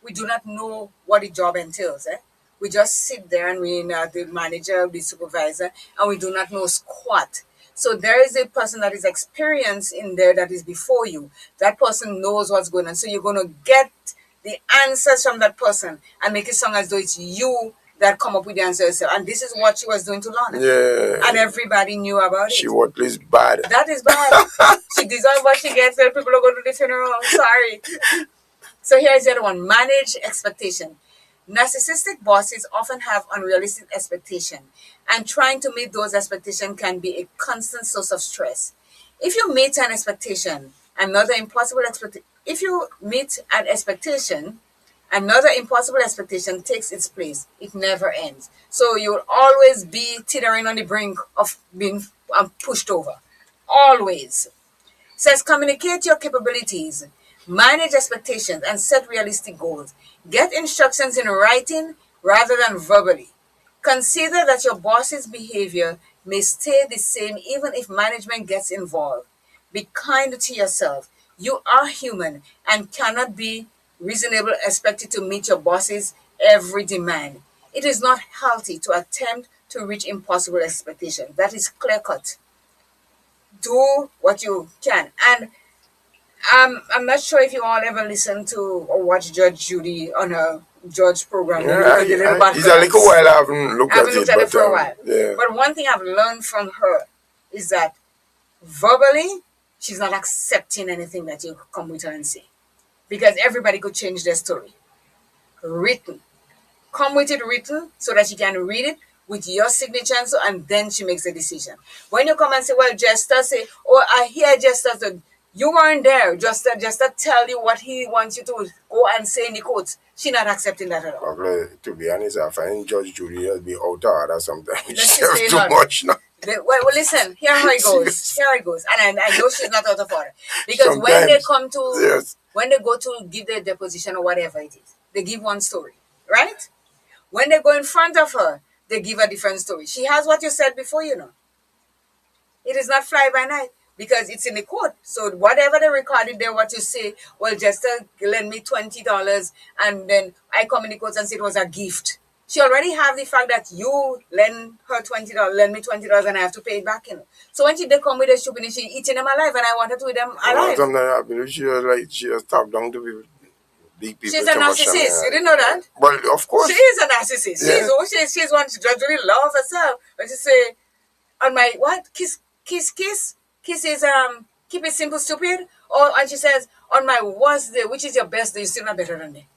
we do not know what the job entails. We just sit there and we the manager, the supervisor, and we do not know squat. So there is a person that is experienced in there that is before you. That person knows what's going on. So you're going to get the answers from that person and make it sound as though it's you that come up with the answer yourself. And this is what she was doing to Lana. Yeah. And everybody knew about it. She worthless bad. That is bad. She deserves what she gets when people are going to the funeral. I'm sorry. So here's the other one. Manage expectation. Narcissistic bosses often have unrealistic expectation, and trying to meet those expectations can be a constant source of stress. If you meet an expectation, another impossible expectation. If you meet an expectation, another impossible expectation takes its place. It never ends. So you'll always be teetering on the brink of being pushed over. Always. Says communicate your capabilities, manage expectations, and set realistic goals. Get instructions in writing rather than verbally. Consider that your boss's behavior may stay the same even if management gets involved. Be kind to yourself. You are human and cannot be reasonable expected to meet your boss's every demand. It is not healthy to attempt to reach impossible expectations. That is clear cut. Do what you can. And I'm not sure if you all ever listen to or watch Judge Judy on her Judge program. Yeah, it's a little while I haven't looked at it for a while. Yeah. But one thing I've learned from her is that verbally, she's not accepting anything that you come with her and say. Because everybody could change their story. Written. Come with it written so that you can read it with your signature and then she makes a decision. When you come and say, well, Jester say, oh, I hear Jester said, you weren't there. Jester tell you what he wants you to go and say in the quotes. She not accepting that at all. Okay, to be honest, I find Judge Judy has been out of order sometimes. She Let's has too much now. Well, listen, here how it goes. Here it goes. And I know she's not out of order. Because Sometimes, when they come to, yes. when they go to give their deposition or whatever it is, they give one story, right? When they go in front of her, they give a different story. She has what you said before, you know. It is not fly by night because it's in the court. So whatever they recorded there, what you say, well, Jester lend me $20 and then I come in the court and say it was a gift. She already have the fact that you lend her $20, lend me $20 and I have to pay it back, you know. So when they come with a stupid, she eating them alive and I wanted to eat them alive. Sometimes she has talked down to people. Big people. She's a narcissist. You didn't know that? Well, of course. She is a narcissist. Yeah. She's one to really love herself. But she say, on my what? Kiss. Kiss is keep it simple, stupid. Or and she says, on my worst day, which is your best day, you're still not better than me.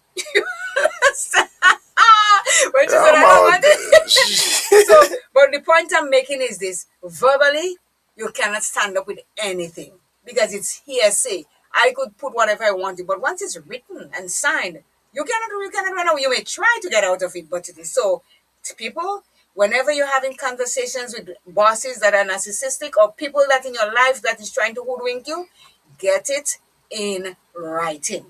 When she said, I don't want it. So, but the point I'm making is this: verbally, you cannot stand up with anything because it's hearsay. I could put whatever I wanted, but once it's written and signed, you cannot run away. You may try to get out of it, but it is so. People, whenever you're having conversations with bosses that are narcissistic or people that in your life that is trying to hoodwink you, get it in writing.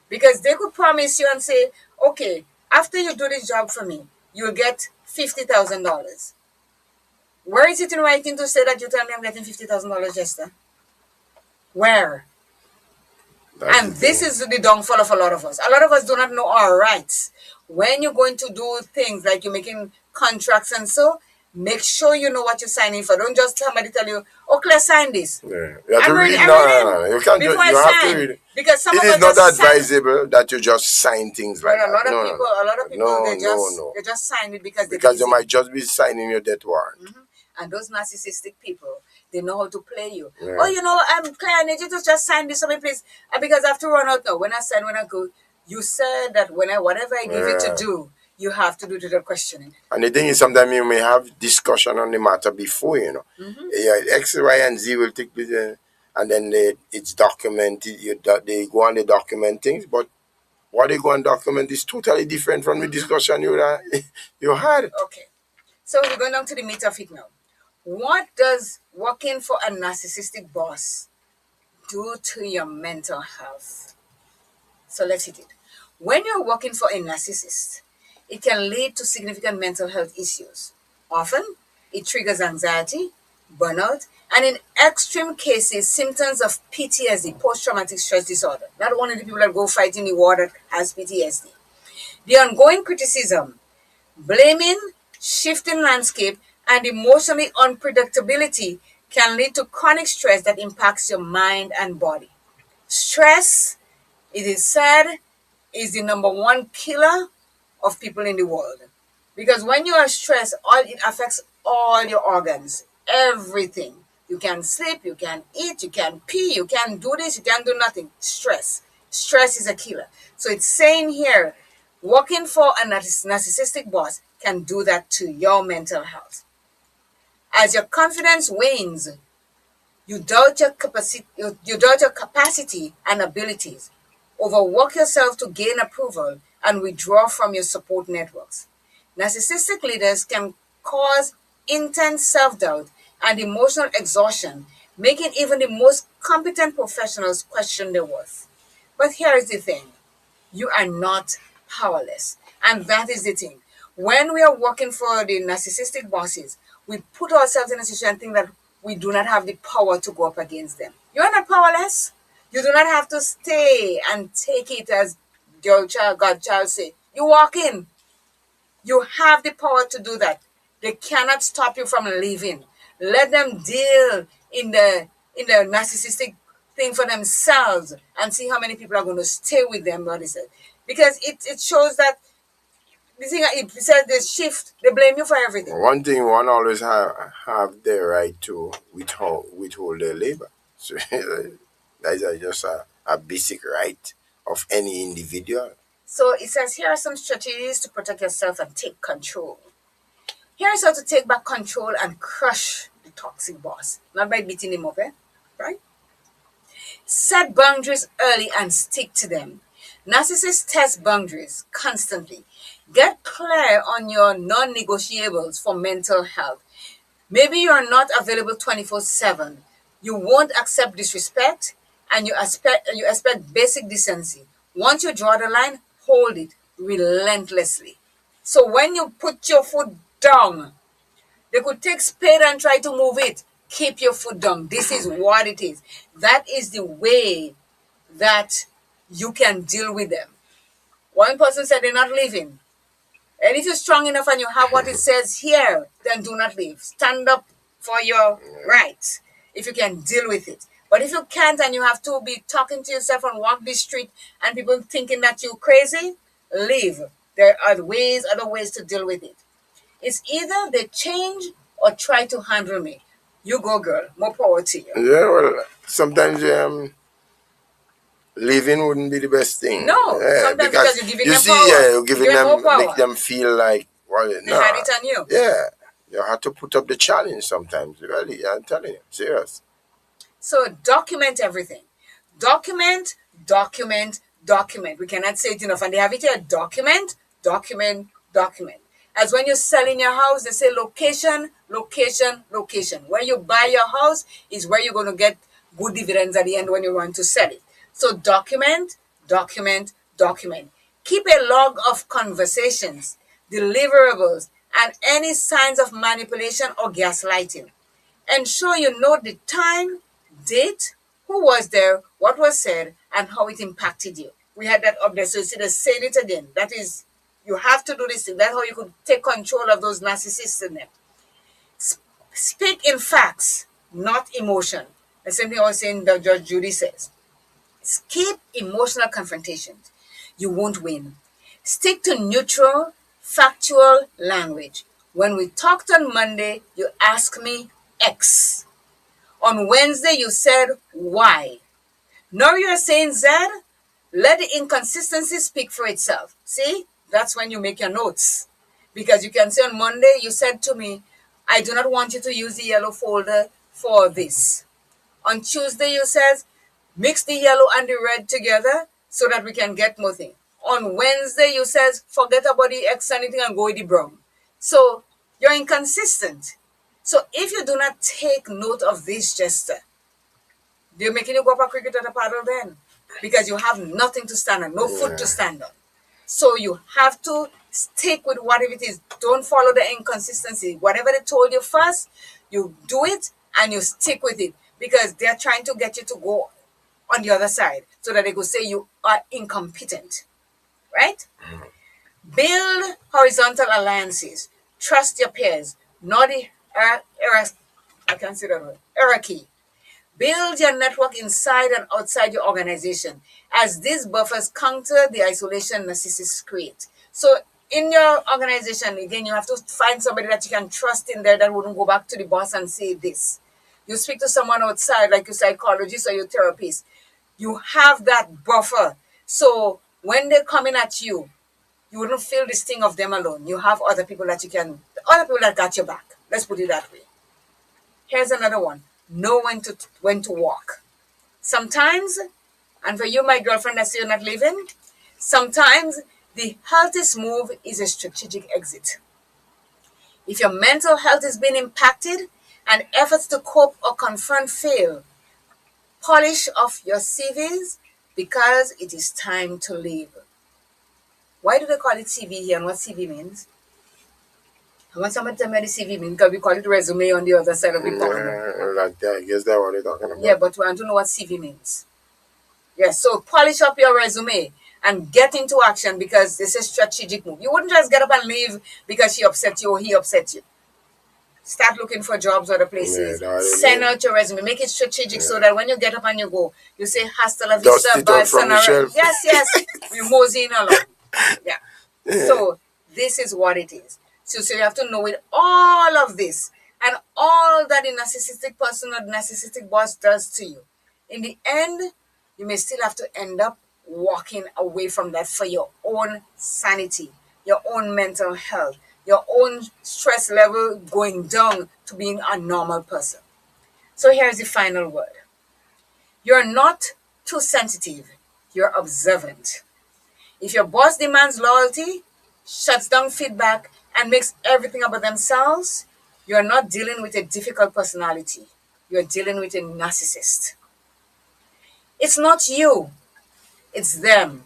Because they could promise you and say, okay, after you do this job for me, you'll get $50,000. Where is it in writing to say that you tell me I'm getting $50,000, Jester? Where? And this is the downfall of a lot of us. A lot of us do not know our rights. When you're going to do things like you're making contracts and so, make sure you know what you're signing for. Don't just somebody tell you, oh, Claire, sign this. Yeah. You have to read. No. You can't just, you have to read it. Because some it of is us not just advisable that you just sign things like that. A lot of people, they just sign it because you might just be signing your death warrant. Mm-hmm. And those narcissistic people, they know how to play you. Yeah. Oh, you know, Claire, I need you to just sign this for me, please. Because I have to run out now. When I go, you said that whatever I give you to do, you have to do the questioning. And the thing is, sometimes you may have discussion on the matter before, you know. Mm-hmm. Yeah, X, Y, and Z will take place, and then it's documented. They go on the document things, but what they go and document is totally different from the discussion you had. Okay. So we're going down to the meat of it now. What does working for a narcissistic boss do to your mental health? So let's hit it. When you're working for a narcissist, it can lead to significant mental health issues. Often, it triggers anxiety, burnout, and in extreme cases, symptoms of PTSD, post-traumatic stress disorder. Not one of the people that go fight in the war that has PTSD. The ongoing criticism Blaming, shifting landscape, and emotionally unpredictability can lead to chronic stress that impacts your mind and body. Stress, it is said, is the number one killer of people in the world. Because when you are stressed, it affects all your organs, everything. You can sleep, you can eat, you can pee, you can do this, you can do nothing. Stress. Stress is a killer. So it's saying here, working for a narcissistic boss can do that to your mental health. As your confidence wanes, you doubt your capacity and abilities, overwork yourself to gain approval, and withdraw from your support networks. Narcissistic leaders can cause intense self-doubt and emotional exhaustion, making even the most competent professionals question their worth. But here is the thing. You are not powerless. And that is the thing. When we are working for the narcissistic bosses, we put ourselves in a situation and think that we do not have the power to go up against them. You are not powerless. You do not have to stay and take it as your child, Godchild say. You walk in. You have the power to do that. They cannot stop you from leaving. Let them deal in the narcissistic thing for themselves and see how many people are going to stay with them. What is it? Because it shows that the thing it says they shift. They blame you for everything. One thing, one always have the right to withhold their labor. So that is just a basic right of any individual. So it says here are some strategies to protect yourself and take control. Here is how to take back control and crush the toxic boss. Not by beating him up, right? Set boundaries early and stick to them. Narcissists test boundaries constantly. Get clear on your non-negotiables for mental health. Maybe you're not available 24/7. You won't accept disrespect, and you expect basic decency. Once you draw the line, hold it relentlessly. So when you put your foot down, they could take spade and try to move it. Keep your foot down. This is what it is. That is the way that you can deal with them. One person said they're not leaving. And if you're strong enough and you have what it says here, then do not leave. Stand up for your rights if you can deal with it. But if you can't and you have to be talking to yourself and walk the street and people thinking that you're crazy, leave. There are other ways to deal with it. It's either they change or try to handle me. You go, girl. More power to you. Yeah, well, sometimes leaving wouldn't be the best thing. No, sometimes because you're giving them power. Yeah, you're giving them more power. Make them feel like they had it on you. Yeah, you have to put up the challenge sometimes. Really, I'm telling you, serious. So document everything. Document. We cannot say it enough, and they have it here. Document. As when you're selling your house, they say location. Where you buy your house is where you're going to get good dividends at the end when you want to sell it. So document. Keep a log of conversations, deliverables, and any signs of manipulation or gaslighting. Ensure you note the time, date, who was there, what was said, and how it impacted you. We had that up there, so you see, they're saying it again. That is, you have to do this thing. That's how you could take control of those narcissists in them. Speak in facts, not emotion. The same thing I was saying that Judge Judy says. Skip emotional confrontations. You won't win. Stick to neutral, factual language. When we talked on Monday, you asked me X. On Wednesday, you said Y. Now you're saying Z. Let the inconsistency speak for itself. See, that's when you make your notes. Because you can say on Monday, you said to me, I do not want you to use the yellow folder for this. On Tuesday, you said, mix the yellow and the red together so that we can get more things. On Wednesday, you said, forget about the X anything and go with the brown. So you're inconsistent. So if you do not take note of this, Jester, they're making you go up a cricket at a paddle then. Because you have nothing to stand on, no foot to stand on. So you have to stick with whatever it is. Don't follow the inconsistency. Whatever they told you first, you do it and you stick with it. Because they're trying to get you to go on the other side so that they could say you are incompetent. Right? Build horizontal alliances. Trust your peers, not the I can't say that word. Hierarchy. Build your network inside and outside your organization, as these buffers counter the isolation narcissists create. So, in your organization, again, you have to find somebody that you can trust in there that wouldn't go back to the boss and say this. You speak to someone outside, like your psychologist or your therapist. You have that buffer. So, when they're coming at you, you wouldn't feel this thing of them alone. You have other people that other people that got your back. Let's put it that way. Here's another one. Know when to walk. Sometimes, and for you, my girlfriend, that's you're not leaving, sometimes the healthiest move is a strategic exit. If your mental health is being impacted and efforts to cope or confront fail, polish off your CVs because it is time to leave. Why do they call it CV here and what CV means? I want somebody to tell me what the CV means because we call it resume on the other side of the pond. Like that, I guess that's what they're talking about. Yeah, but we want to know what CV means. Yes, so polish up your resume and get into action because this is a strategic move. You wouldn't just get up and leave because she upset you or he upset you. Start looking for jobs other places. Send out your resume. Make it strategic so that when you get up and you go, you say hasta la vista, bye, sayonara. Yes, you moseying along. Yeah. So this is what it is. So you have to know with all of this and all that the narcissistic person or the narcissistic boss does to you. In the end, you may still have to end up walking away from that for your own sanity, your own mental health, your own stress level going down to being a normal person. So here's the final word. You're not too sensitive. You're observant. If your boss demands loyalty, shuts down feedback, and makes everything about themselves, you're not dealing with a difficult personality. You're dealing with a narcissist. It's not you. It's them.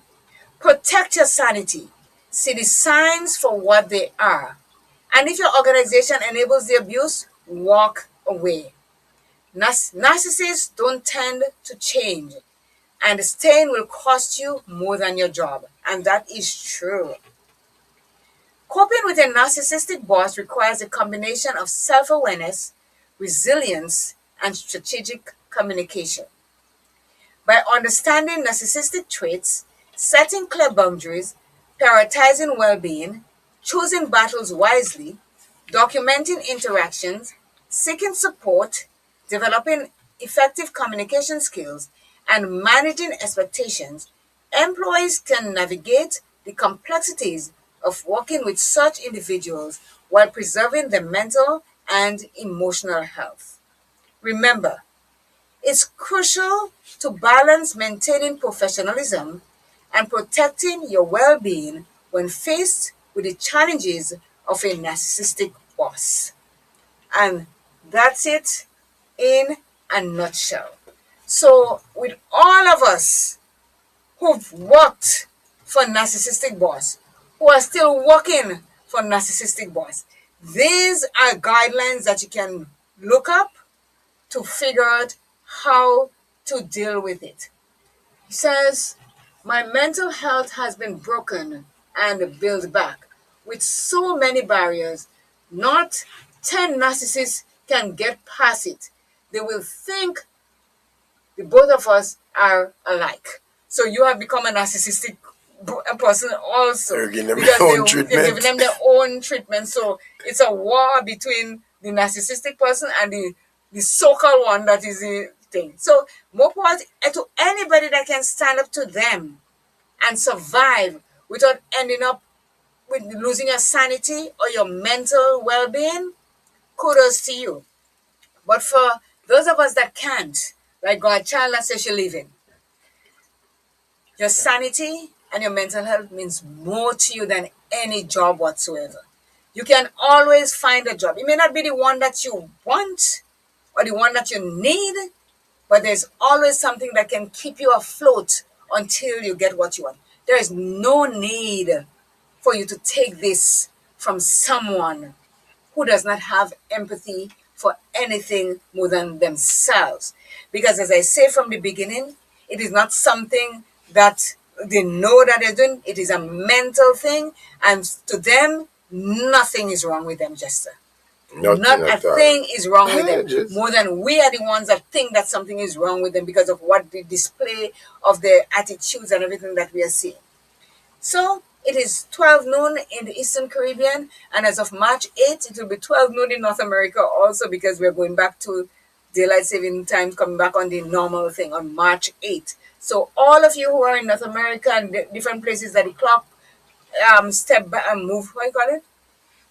Protect your sanity. See the signs for what they are. And if your organization enables the abuse, walk away. Narcissists don't tend to change. And staying will cost you more than your job. And that is true. Coping with a narcissistic boss requires a combination of self-awareness, resilience, and strategic communication. By understanding narcissistic traits, setting clear boundaries, prioritizing well-being, choosing battles wisely, documenting interactions, seeking support, developing effective communication skills, and managing expectations, employees can navigate the complexities of working with such individuals while preserving their mental and emotional health. Remember, it's crucial to balance maintaining professionalism and protecting your well-being when faced with the challenges of a narcissistic boss. And that's it in a nutshell. So, with all of us who've worked for narcissistic boss, who are still working for narcissistic boss, these are guidelines that you can look up to figure out how to deal with it. He says, my mental health has been broken and built back with so many barriers. Not 10 narcissists can get past it. They will think the both of us are alike. So you have become a narcissistic person also. You're giving them their own treatment. You're giving them their own treatment. So it's a war between the narcissistic person and the so-called one that is the thing. So more power to anybody that can stand up to them and survive without ending up with losing your sanity or your mental well-being. Kudos to you. But for those of us that can't, like Godchild that says she's leaving, your sanity and your mental health means more to you than any job whatsoever. You can always find a job. It may not be the one that you want or the one that you need, but there's always something that can keep you afloat until you get what you want. There is no need for you to take this from someone who does not have empathy for anything more than themselves. Because as I say from the beginning, it is not something that They know that they're doing it is a mental thing, and to them, nothing is wrong with them, Jester. Nothing Not a at all. thing is wrong with them. Just- More than we are the ones that think that something is wrong with them because of what the display of their attitudes and everything that we are seeing. So it is 12 noon in the Eastern Caribbean, and as of March 8th, it will be 12 noon in North America also, because we're going back to daylight saving time, coming back on the normal thing on March 8th. So all of you who are in North America and different places that the clock step back and move, what do you call it?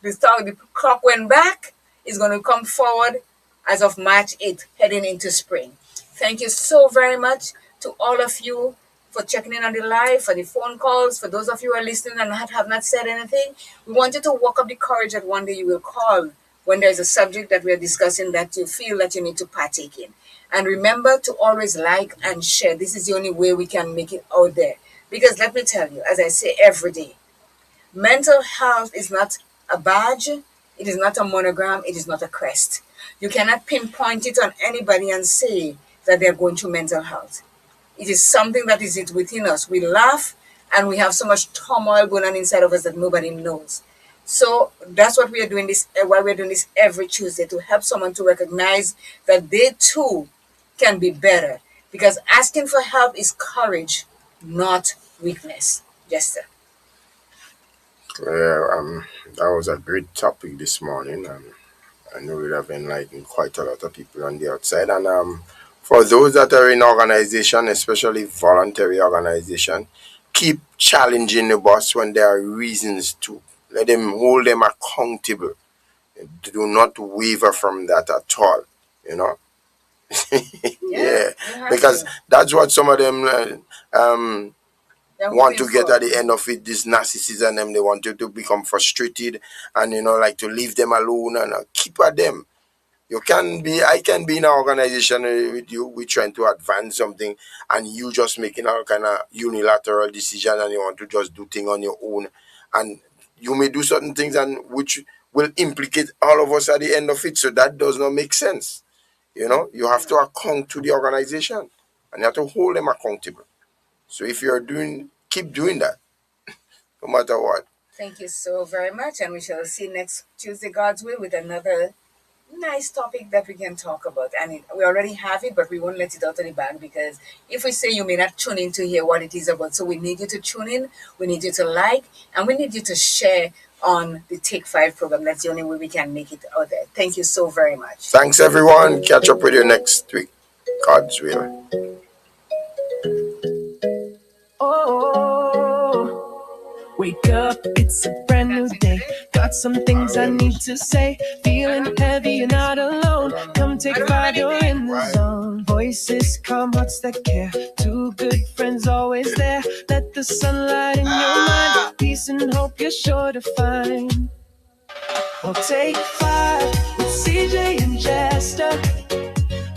The clock went back, is going to come forward as of March 8th, heading into spring. Thank you so very much to all of you for checking in on the live, for the phone calls, for those of you who are listening and have not said anything. We want you to walk up the courage that one day you will call when there's a subject that we are discussing that you feel that you need to partake in. And remember to always like and share. This is the only way we can make it out there. Because let me tell you, as I say every day, mental health is not a badge, it is not a monogram, it is not a crest. You cannot pinpoint it on anybody and say that they're going through mental health. It is something that is within us. We laugh and we have so much turmoil going on inside of us that nobody knows. So that's what we are doing this, why we're doing this every Tuesday, to help someone to recognize that they too can be better. Because asking for help is courage, not weakness. Jester. That was a great topic this morning, and I know it have enlightened quite a lot of people on the outside. And for those that are in organization, especially voluntary organization, keep challenging the boss when there are reasons to. Let them hold them accountable. Do not waver from that at all. You know. Yeah, because that's what some of them want to get at the end of it. This narcissism, them, they want you to become frustrated and like to leave them alone and keep at them. I can be in an organization with you, we're trying to advance something, and you just making a kind of unilateral decision and you want to just do things on your own, and you may do certain things and which will implicate all of us at the end of it. So that does not make sense. You have to account to the organization and you have to hold them accountable. So if you're keep doing that, no matter what. Thank you so very much, and we shall see next Tuesday, God's will, with another nice topic that we can talk about. And we already have it, but we won't let it out of the bag, because if we say, you may not tune in to hear what it is about. So we need you to tune in, we need you to like, and we need you to share on the Take 5 program. That's the only way we can make it out there. Thank you so very much. Thanks, everyone. Catch up with you next week. God's will. Wake up, it's a brand new day. Got some things I need to say. Feeling heavy, you're not alone. Come take 5, you're in the zone. Voices calm, hearts that care. Two good friends always there. Let the sunlight in your mind. Peace and hope you're sure to find. We'll take 5 with CJ and Jester.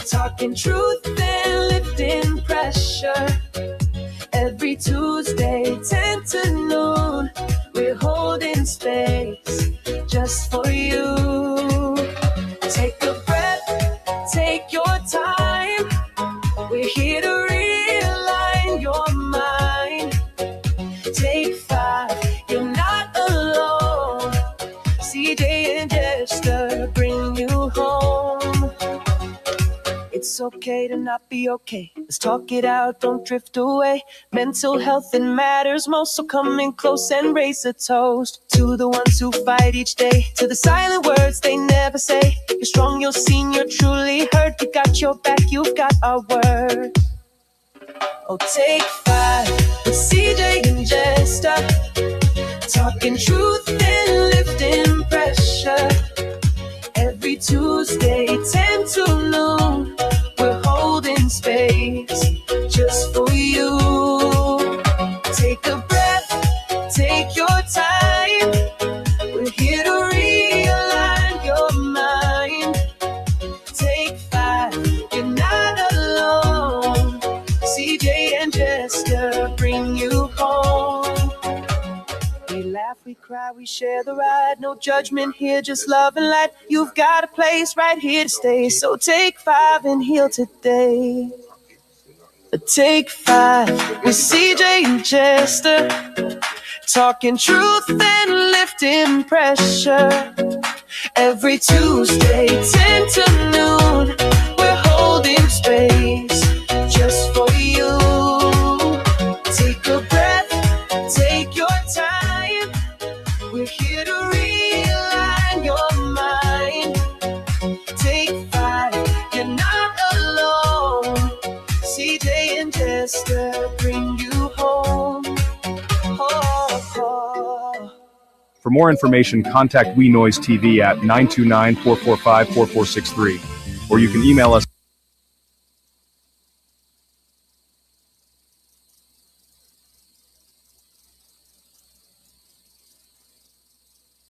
Talking truth and lifting pressure. Every Tuesday, 10 to noon, we're holding space just for you. Take a breath, take your time. We're here to realign your mind. Take 5, you're not alone. CJ and Jester bring you home. It's okay to not be okay. Let's talk it out, don't drift away. Mental health, it matters most, so come in close and raise a toast to the ones who fight each day, to the silent words they never say. You're strong, you're seen, you're truly heard. We got your back, you've got our word. Oh, take 5 with CJ and Jester. Talking truth and lifting pressure. Every Tuesday, 10 to noon, we're holding space just for you. Take a breath, take your time. We're here to realign your mind. Take 5, you're not alone. CJ and Jester bring you home. We laugh, we cry, we share the ride. No judgment here, just love and light. You've got a place right here to stay. So take 5 and heal today. Take 5 with CJ and Jester, talking truth and lifting pressure. Every Tuesday, 10 to noon, we're holding space just for you. Take a breath, take your time. We're here to realign your mind. Take 5, you're not alone. CJ and Jester bring you home. For more information, contact We Noise TV at 929-445-4463, or you can email us